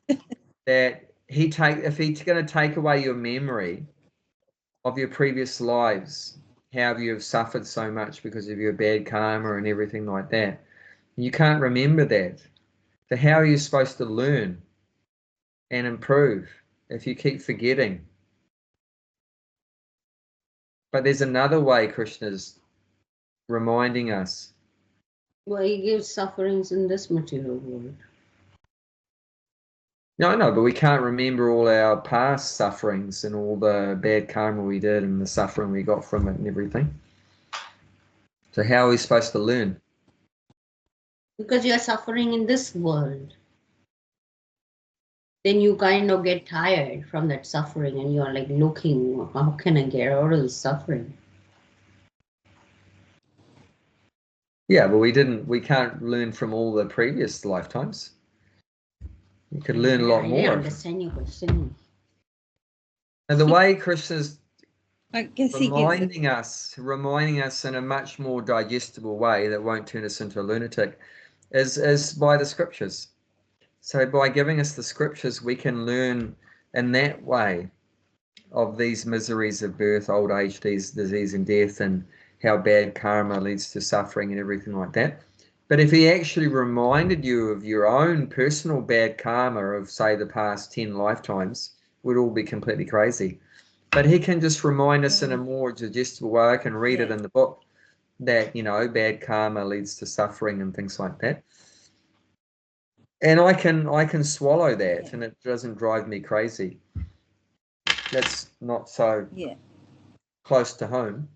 that if he's going to take away your memory of your previous lives, how you have suffered so much because of your bad karma and everything like that. You can't remember that. So how are you supposed to learn and improve if you keep forgetting? But there's another way Krishna's reminding us. Well, he gives sufferings in this material world. No, but we can't remember all our past sufferings and all the bad karma we did and the suffering we got from it and everything. So how are we supposed to learn? Because you are suffering in this world. Then you kind of get tired from that suffering and you're like looking, how can I get out of this suffering? Yeah, but we can't learn from all the previous lifetimes. You could learn a lot I more. didn't understand your question. And the way Krishna's I guess he gives reminding us in a much more digestible way that won't turn us into a lunatic is by the scriptures. So by giving us the scriptures, we can learn in that way of these miseries of birth, old age, disease and death, and how bad karma leads to suffering and everything like that. But if he actually reminded you of your own personal bad karma of, say, the past 10 lifetimes, we'd all be completely crazy. But he can just remind us in a more digestible way. I can read it in the book that, you know, bad karma leads to suffering and things like that. And I can swallow that, and it doesn't drive me crazy. That's not so close to home.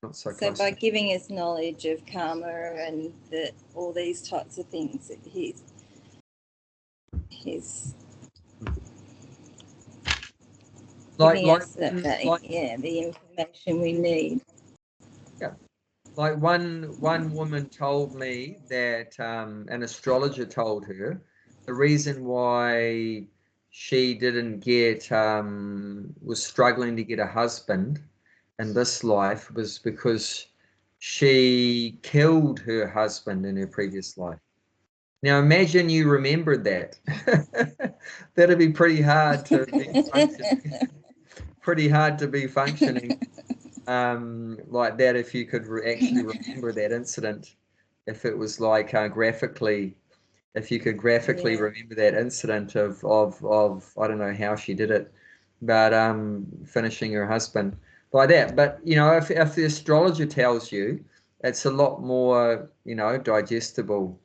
Not so close. by giving us knowledge of karma and all these types of things, he's giving us the information we need. Yeah. Like one woman told me that an astrologer told her the reason why she didn't get was struggling to get a husband in this life was because she killed her husband in her previous life. Now imagine you remembered that. That'd be pretty hard to be functioning. Pretty hard to be functioning like that if you could actually remember that incident. If it was like graphically, if you could graphically remember that incident of I don't know how she did it, but finishing her husband like that. But you know, if the astrologer tells you, it's a lot more, you know, digestible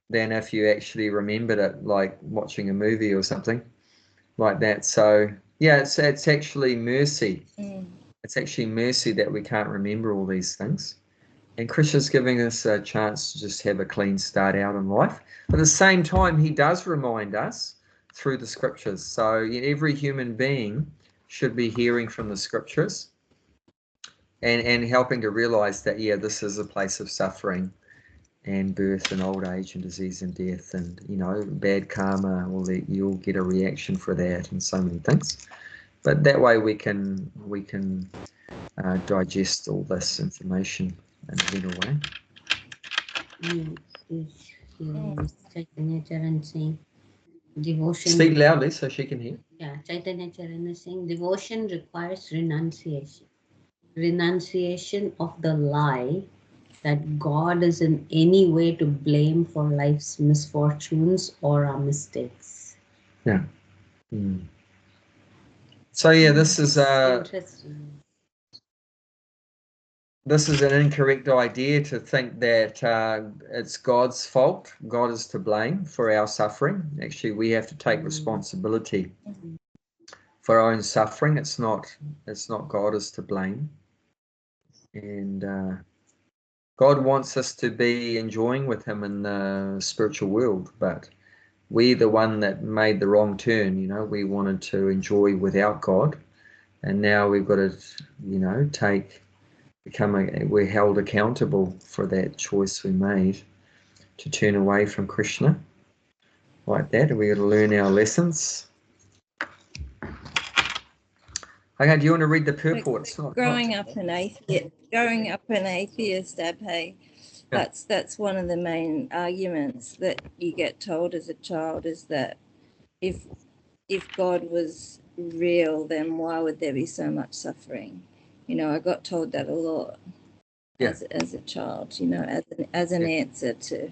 than if you actually remembered it, like watching a movie or something like that. So yeah, it's actually mercy. It's actually mercy that we can't remember all these things. And Krishna's giving us a chance to just have a clean start out in life. But at the same time, he does remind us through the scriptures. So every human being should be hearing from the scriptures and helping to realize that, yeah, this is a place of suffering and birth and old age and disease and death and, you know, bad karma, you'll get a reaction for that and so many things. But that way we can digest all this information in a better way. Chaitanya Charan saying, devotion. Speak loudly so she can hear. Yeah, Chaitanya Charan is saying, devotion requires renunciation. Renunciation of the lie that God is in any way to blame for life's misfortunes or our mistakes. Yeah. So yeah, this is interesting. This is an incorrect idea to think that it's God's fault. God is to blame for our suffering. Actually, we have to take responsibility for our own suffering. It's not God is to blame. And God wants us to be enjoying with him in the spiritual world, but we're the one that made the wrong turn. You know, we wanted to enjoy without God, and now we've got to, you know, we're held accountable for that choice we made to turn away from Krishna like that, and we got to learn our lessons. Okay, do you want to read the purport? Growing up an atheist, Abhay, that's one of the main arguments that you get told as a child, is that if God was real, then why would there be so much suffering? You know, I got told that a lot as a child, you know, as an answer to,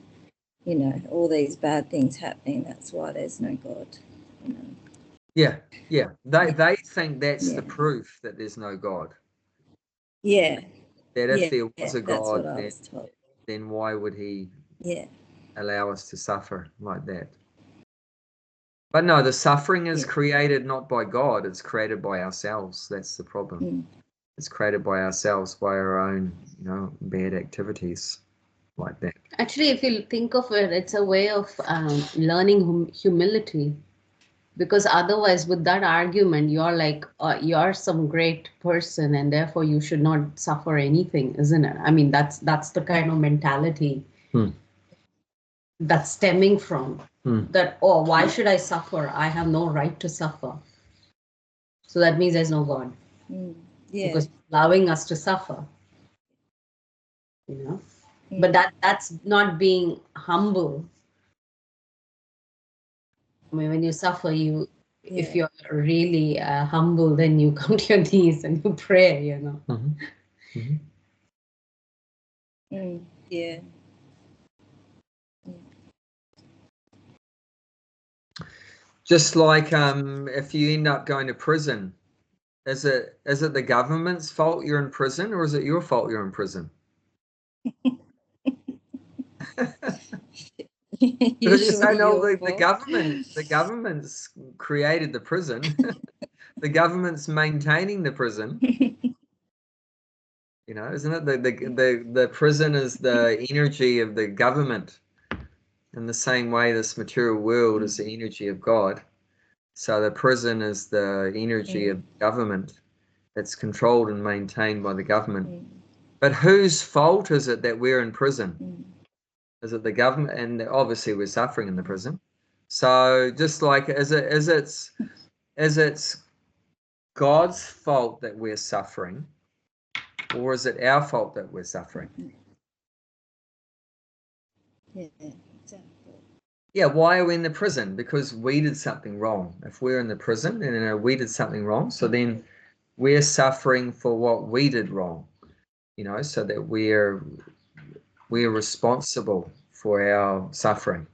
you know, all these bad things happening. That's why there's no God, you know. Yeah. They think that's the proof that there's no God. Yeah. That if there was a God, then why would he allow us to suffer like that? But no, the suffering is created not by God, it's created by ourselves. That's the problem. It's created by ourselves, by our own, you know, bad activities like that. Actually, if you think of it, it's a way of learning humility. Because otherwise, with that argument, you're like, you're some great person and therefore you should not suffer anything, isn't it? I mean, that's the kind of mentality that's stemming from that, oh, why should I suffer? I have no right to suffer. So that means there's no God. Because allowing us to suffer, you know. But that's not being humble. I mean, when you suffer, if you're really humble, then you come to your knees and you pray, you know. Just like if you end up going to prison, is it the government's fault you're in prison, or is it your fault you're in prison? Because you say, no, the government's created the prison. The government's maintaining the prison. You know, isn't it? The prison is the energy of the government. In the same way, this material world is the energy of God. So the prison is the energy of government that's controlled and maintained by the government. But whose fault is it that we're in prison? Is it the government? And obviously we're suffering in the prison. So just like, is it God's fault that we're suffering, or is it our fault that we're suffering? Yeah, why are we in the prison? Because we did something wrong. If we're in the prison and we did something wrong, so then we're suffering for what we did wrong, you know, so that we're responsible for our suffering.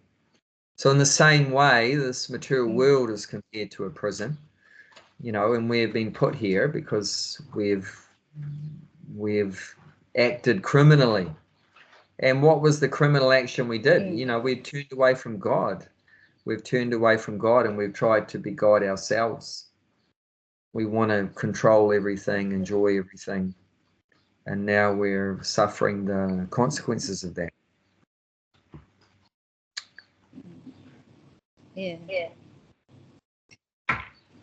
So in the same way, this material world is compared to a prison, you know, and we have been put here because we've acted criminally. And what was the criminal action we did? You know, we've turned away from God. We've turned away from God and we've tried to be God ourselves. We want to control everything, enjoy everything. And now we're suffering the consequences of that.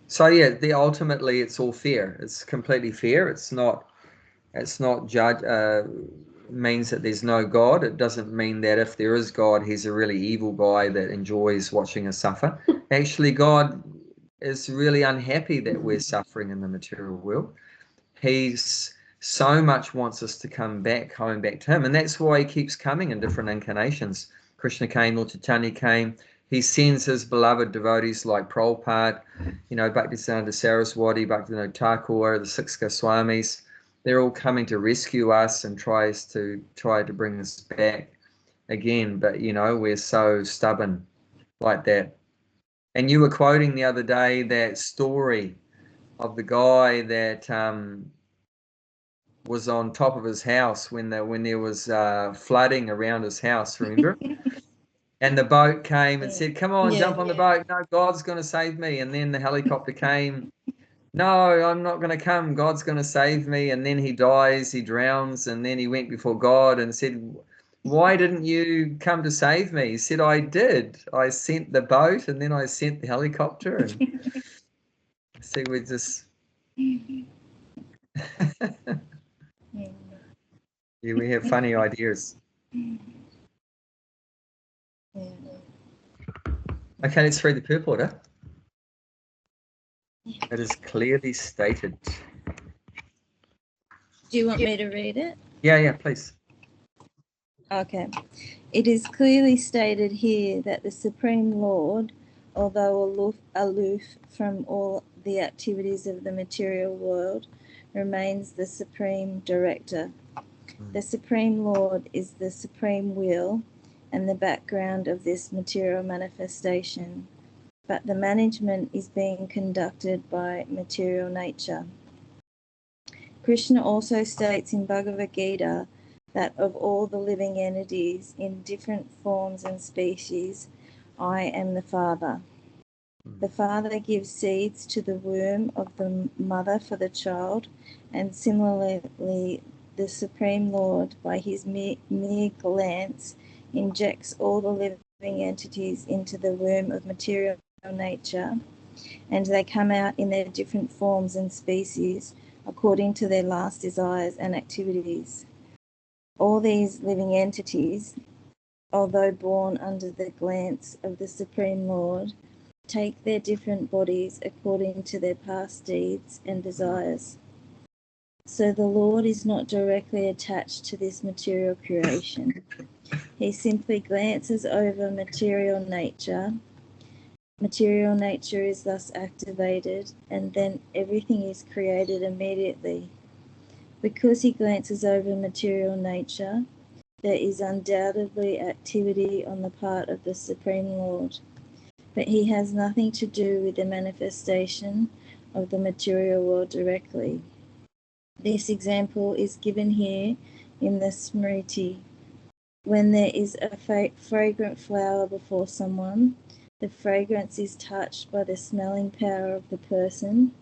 So ultimately it's all fair. It's completely fair. It's not means that there's no God. It doesn't mean that if there is God, he's a really evil guy that enjoys watching us suffer. Actually, God is really unhappy that we're suffering in the material world. He's so much wants us to come back home, back to him. And that's why he keeps coming in different incarnations. Krishna came, Lord Chaitanya came. He sends his beloved devotees like Prabhupada, Bhaktisiddhanta Saraswati, Bhaktivinoda Thakur, the six Goswamis. They're all coming to rescue us and try to bring us back again. But, we're so stubborn like that. And you were quoting the other day that story of the guy that was on top of his house when there was flooding around his house, remember? And the boat came and said, come on, jump on the boat. No, God's going to save me. And then the helicopter came. No, I'm not going to come. God's going to save me. And then he dies, he drowns. And then he went before God and said, why didn't you come to save me? He said, I did. I sent the boat and then I sent the helicopter. And see, we just... Yeah, we have funny ideas. Okay, let's read the purport. It is clearly stated. Do you want me to read it? Yeah, please. Okay. It is clearly stated here that the Supreme Lord, although aloof from all the activities of the material world, remains the Supreme Director. The Supreme Lord is the Supreme Will and the background of this material manifestation, but the management is being conducted by material nature. Krishna also states in Bhagavad Gita that of all the living entities in different forms and species, I am the Father. The Father gives seeds to the womb of the mother for the child, and similarly, the Supreme Lord, by his mere glance, injects all the living entities into the womb of material nature, and they come out in their different forms and species according to their last desires and activities. All these living entities, although born under the glance of the Supreme Lord, take their different bodies according to their past deeds and desires. So the Lord is not directly attached to this material creation. He simply glances over material nature. Material nature is thus activated, and then everything is created immediately. Because he glances over material nature, there is undoubtedly activity on the part of the Supreme Lord, but he has nothing to do with the manifestation of the material world directly. This example is given here in the Smriti. When there is a fragrant flower before someone, the fragrance is touched by the smelling power of the person,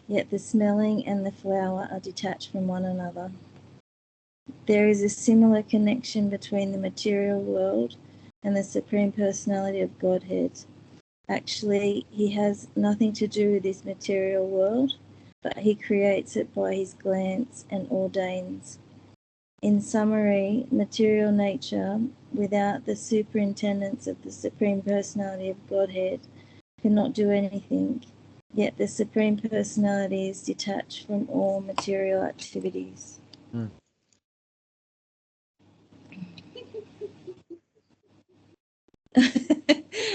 yet the smelling and the flower are detached from one another. There is a similar connection between the material world and the Supreme Personality of Godhead. Actually, he has nothing to do with this material world, but he creates it by his glance and ordains. In summary, material nature, without the superintendence of the Supreme Personality of Godhead, cannot do anything, yet the Supreme Personality is detached from all material activities.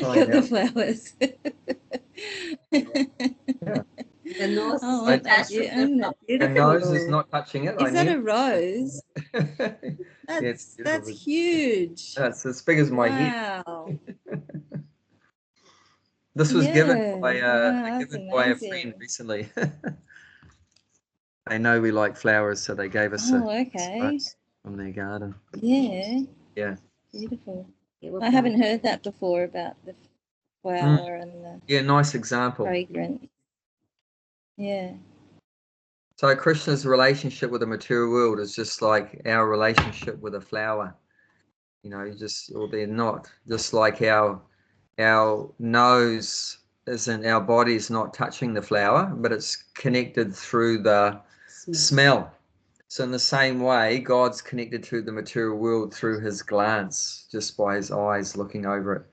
Got the flowers. Yeah. The nose Oh, is thank you. Isn't that The beautiful? nose is not touching it. Is that a rose? It's That's huge. It's as big as my head. Wow. This was given by that's a friend recently. They know we like flowers, so they gave us a rose from their garden. Yeah. Yeah. Beautiful. I haven't heard that before about the flower and the nice example. fragrance. Yeah. So Krishna's relationship with the material world is just like our relationship with a flower. They're not. Just like our nose isn't, our body is not touching the flower, but it's connected through the smell. So in the same way, God's connected to the material world through his glance, just by his eyes looking over it.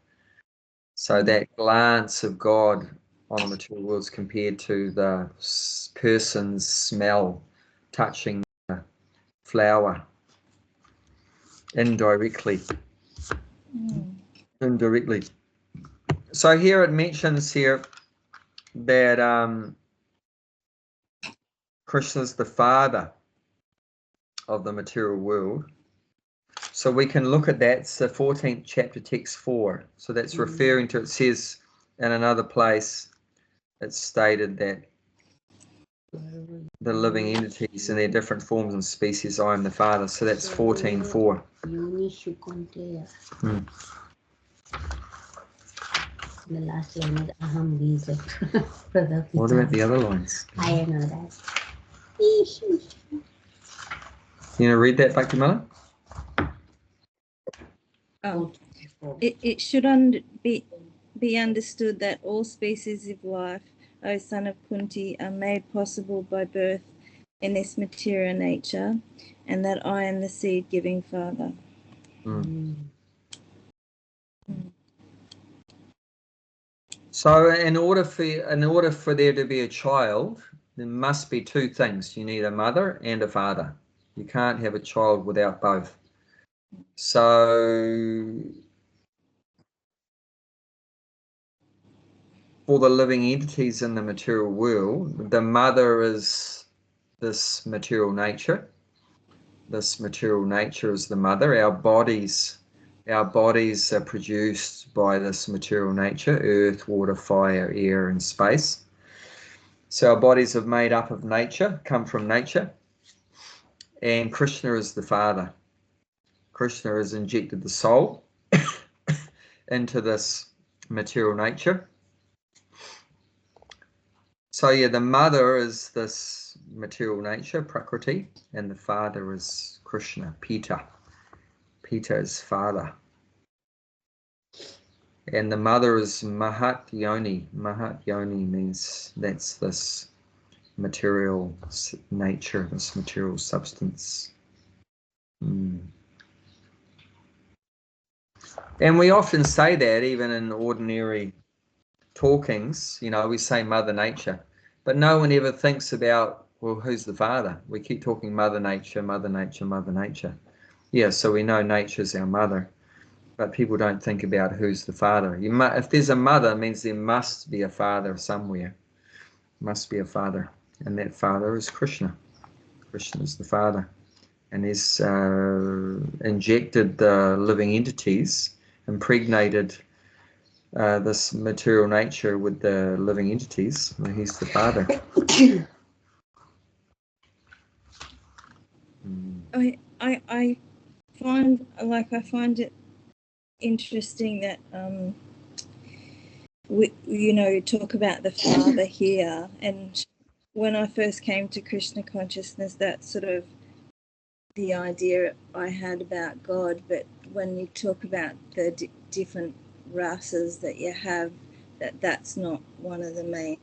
So that glance of God on the material world is compared to the person's smell touching the flower indirectly. Indirectly. So here it mentions here that Krishna is the father of the material world. So we can look at that. It's the 14th chapter, text 4. So that's referring to, it says in another place, it's stated that the living entities in their different forms and species, I am the father. So that's 14:4. The last line is Aham Bija. Brother. What about the other lines? I know that. You know, read that, Bhakti Mala? It should be understood that all species of life, O son of Kunti, are made possible by birth in this material nature, and that I am the seed-giving father. So in order for there to be a child, there must be two things. You need a mother and a father. You can't have a child without both. So for the living entities in the material world, the mother is this material nature. This material nature is the mother. Our bodies are produced by this material nature: earth, water, fire, air, and space. So our bodies are made up of nature, come from nature. And Krishna is the father. Krishna has injected the soul into this material nature. So yeah, the mother is this material nature, Prakriti, and the father is Krishna, Pita. Pita is father. And the mother is Mahat Yoni. Mahat Yoni means that's this material nature, this material substance. And we often say that even in ordinary talkings, you know, we say Mother Nature, but no one ever thinks about, well, who's the father? We keep talking Mother Nature, Mother Nature, Mother Nature. Yeah, so we know nature's our mother, but people don't think about who's the father. If there's a mother, it means there must be a father somewhere. Must be a father, and that father is Krishna. Krishna is the father, and he's injected the living entities, impregnated this material nature with the living entities. He's the father. I find it interesting that you talk about the father here, and when I first came to Krishna consciousness, that's sort of the idea I had about God. But when you talk about the different races that you have, that's not one of the main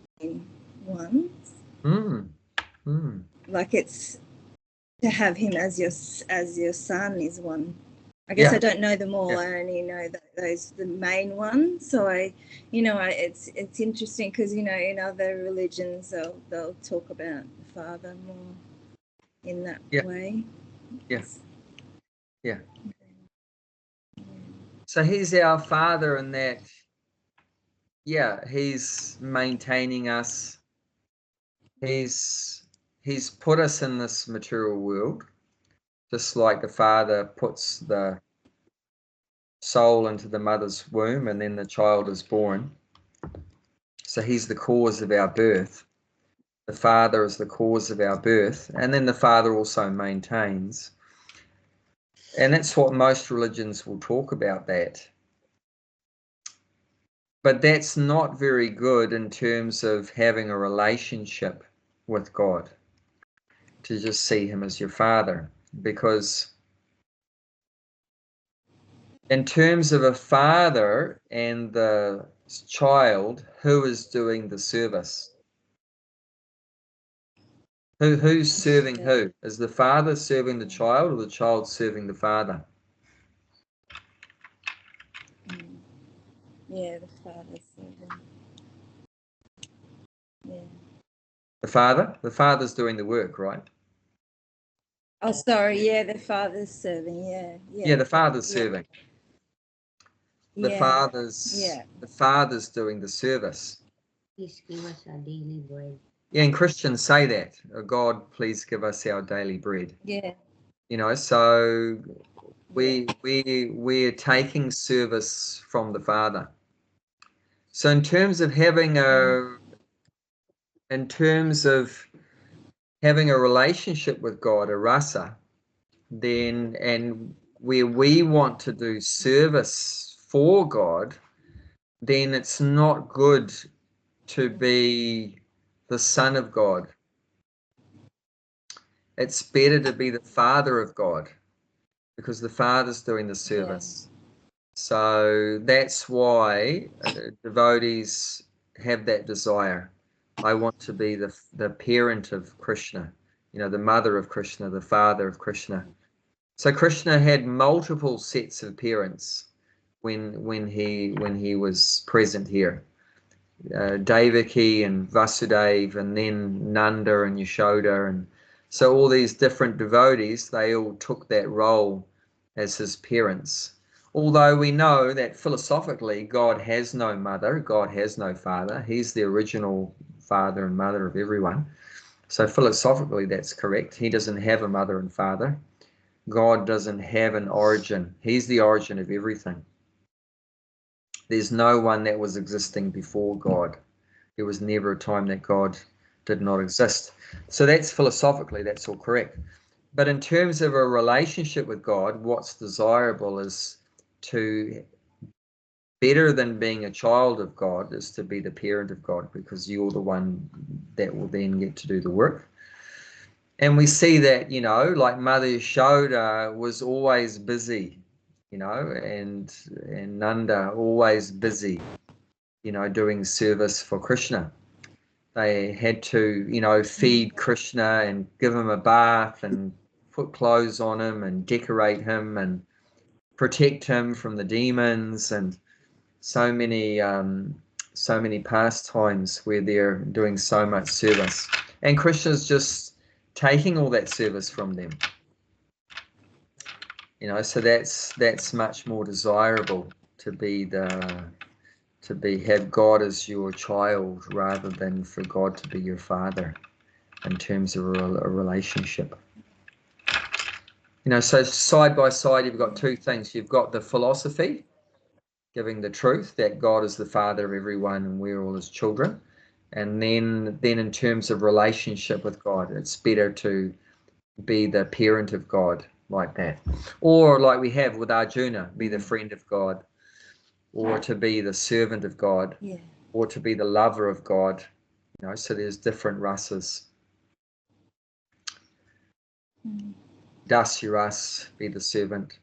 ones. Like, it's to have him as your son is one. I guess I don't know them all. I only know those the main ones. So it's interesting because in other religions they'll talk about the father more in that way. Yeah. So he's our father in that. Yeah, he's maintaining us. He's put us in this material world, just like the father puts the soul into the mother's womb and then the child is born. So he's the cause of our birth. The father is the cause of our birth, and then the father also maintains. And that's what most religions will talk about, that. But that's not very good in terms of having a relationship with God, to just see him as your father. Because in terms of a father and the child, who is doing the service? Who's serving who? Is the father serving the child or the child serving the father? Yeah, the father's serving. Yeah. The father? The father's doing the work, right? Oh, sorry. Yeah, the father's serving. Yeah. Yeah, the father's serving. The Yeah. father's doing the service. Please give us our daily bread. Yeah, and Christians say that. Oh, God, please give us our daily bread. Yeah. You know, so we're taking service from the Father. So in terms of having a relationship with God, a rasa, then and where we want to do service for God, then it's not good to be the son of God. It's better to be the father of God because the father's doing the service. So that's why devotees have that desire. I want to be the parent of Krishna, you know, the mother of Krishna, the father of Krishna. So Krishna had multiple sets of parents when he was present here. Devaki and Vasudeva, and then Nanda and Yashoda, and so all these different devotees, they all took that role as his parents. Although we know that philosophically God has no mother, God has no father. He's the original father and mother of everyone. So philosophically that's correct. He doesn't have a mother and father. God doesn't have an origin. He's the origin of everything. There's no one that was existing before God. There was never a time that God did not exist. So that's philosophically, that's all correct. But in terms of a relationship with God, what's desirable is to, better than being a child of God, is to be the parent of God, because you're the one that will then get to do the work. And we see that, you know, like Mother Yashoda was always busy, you know, and Nanda always busy, you know, doing service for Krishna. They had to, you know, feed Krishna and give him a bath and put clothes on him and decorate him and protect him from the demons, and so many pastimes where they're doing so much service. And Krishna's just taking all that service from them. You know, so that's much more desirable, to have God as your child rather than for God to be your father in terms of a relationship. You know, so side by side you've got two things. You've got the philosophy, giving the truth that God is the father of everyone and we're all his children. And then in terms of relationship with God, it's better to be the parent of God like that. Or like we have with Arjuna, be the friend of God, or to be the servant of God, or to be the lover of God. You know, so there's different rasas. Dasyaras, be the servant.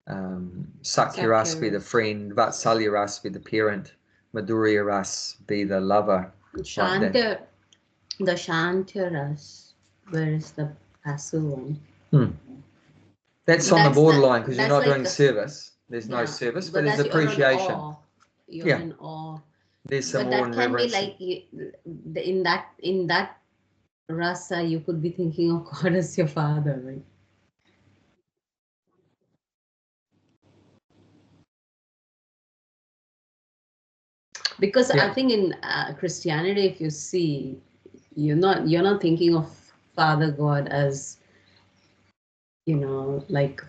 Sakyaras, be the friend. Vatsalyaras, be the parent. Madhuryaras, be the lover. The Shantaras, where is the passive one? That's on the borderline, because you're not doing service. There's no service, but there's appreciation. You're in awe. There's some but more that can reverence. Be like in that rasa, you could be thinking of God as your father, right? Because I think in Christianity, if you see, you're not thinking of Father God as, you know, like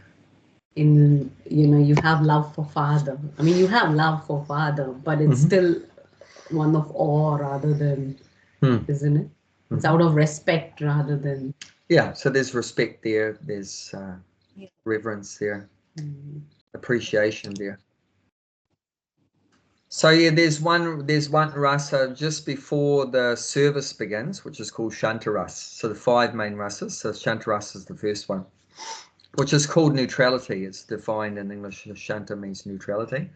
in, you know, you have love for Father. I mean, you have love for Father, but it's still one of awe rather than, isn't it? It's out of respect rather than. Yeah, so there's respect there. There's reverence there, appreciation there. So yeah, there's one rasa just before the service begins, which is called Shantaras. So the 5 main rasas. So Shantaras is the first one, which is called neutrality. It's defined in English. Shanta means neutrality.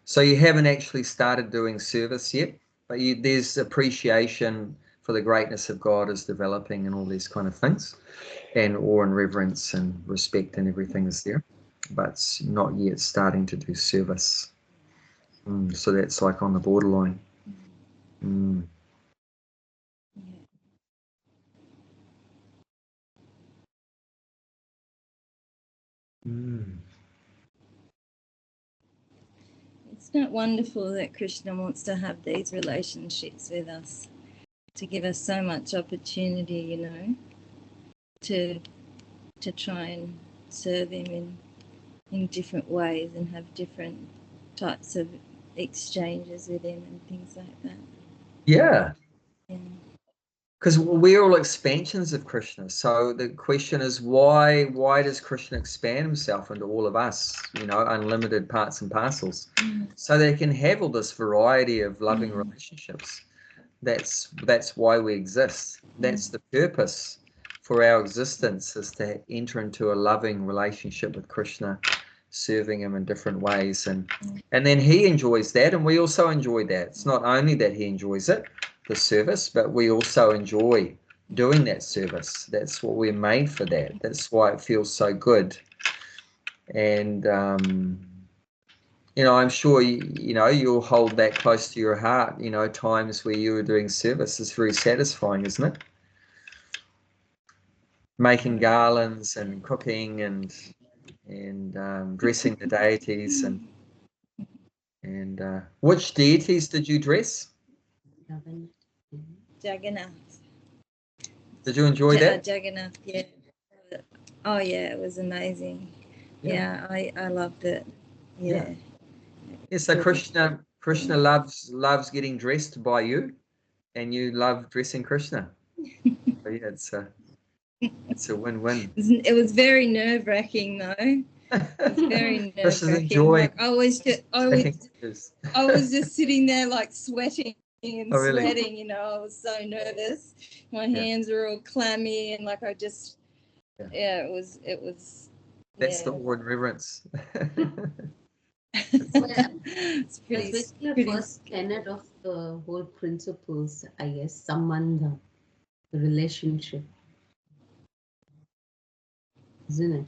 So you haven't actually started doing service yet, but there's appreciation for the greatness of God is developing and all these kind of things, and awe and reverence and respect and everything is there, but it's not yet starting to do service. So that's like on the borderline. It's not wonderful that Krishna wants to have these relationships with us, to give us so much opportunity, you know, to try and serve him in different ways and have different types of exchanges with him and things like that. Yeah. Yeah. Because we're all expansions of Krishna. So the question is, why does Krishna expand himself into all of us, you know, unlimited parts and parcels, so they can have all this variety of loving relationships. That's why we exist. That's the purpose for our existence, is to enter into a loving relationship with Krishna, serving him in different ways. And then he enjoys that, and we also enjoy that. It's not only that he enjoys it, the service, but we also enjoy doing that service. That's what we're made for. That's why it feels so good. And you know, I'm sure you know you'll hold that close to your heart. You know, times where you were doing service is very satisfying, isn't it? Making garlands and cooking and dressing the deities and which deities did you dress? Jagannath. Did you enjoy that? Jagannath, yeah. Oh yeah, it was amazing. Yeah, I loved it. Yeah. Yeah, so Krishna loves getting dressed by you, and you love dressing Krishna. So yeah, it's a win-win. It was very nerve-wracking though. It was very nerve-wracking. Like I was just sitting there like sweating and sweating, you know. I was so nervous. My hands were all clammy and like I just it was that's the awe and reverence. It's basically the first tenet of the whole principles, I guess, sambandha, the relationship, isn't it?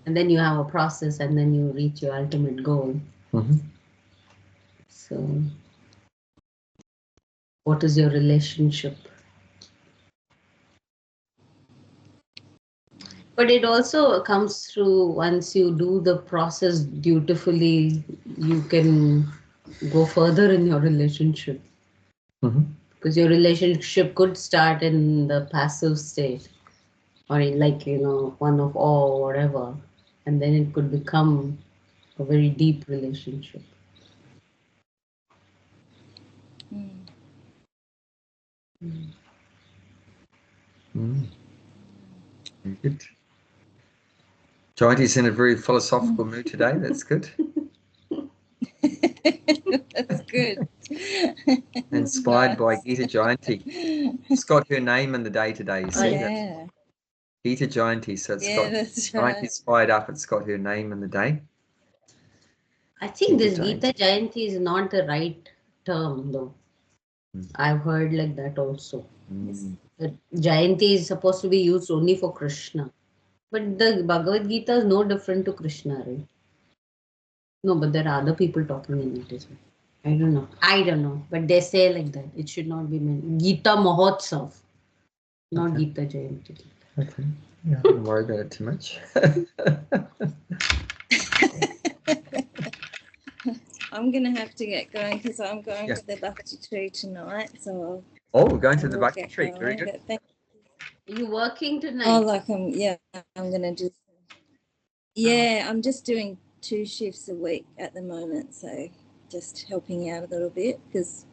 And then you have a process, and then you reach your ultimate goal. So, what is your relationship? But it also comes through once you do the process dutifully, you can go further in your relationship. Because your relationship could start in the passive state, or in like, you know, one of awe or whatever, and then it could become a very deep relationship. Good. Jayanti's in a very philosophical mood today. That's good. That's good. Inspired by Gita Jayanti. It's got her name in the day today. You see that? Gita Jayanti. So it's got Jayanti inspired up. It's got her name in the day. I think this Gita Jayanti is not the right term though. I've heard like that also. That Jayanti is supposed to be used only for Krishna. But the Bhagavad Gita is no different to Krishna, right? No, but there are other people talking in it as well. I don't know. But they say like that. It should not be meant. Gita Mahotsav, not Gita Jayanti. Okay. Yeah, I don't worry about it too much. I'm going to have to get going because I'm going to the Bhakti tree tonight. So we're going to the Bhakti tree. Very good. Are you working tonight? Oh, like I'm going to do. Yeah, I'm just doing 2 shifts a week at the moment. So just helping out a little bit because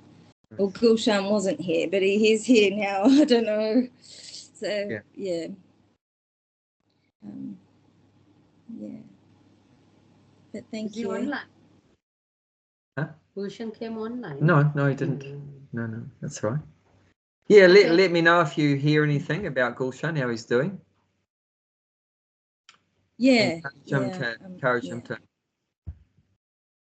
Gulshan wasn't here, but he's here now. I don't know. So, yeah. But thank you. Online? Huh? Gulshan came online? No, he didn't. No, that's all right. Yeah, let me know if you hear anything about Gulshan, how he's doing. Yeah. Encourage him to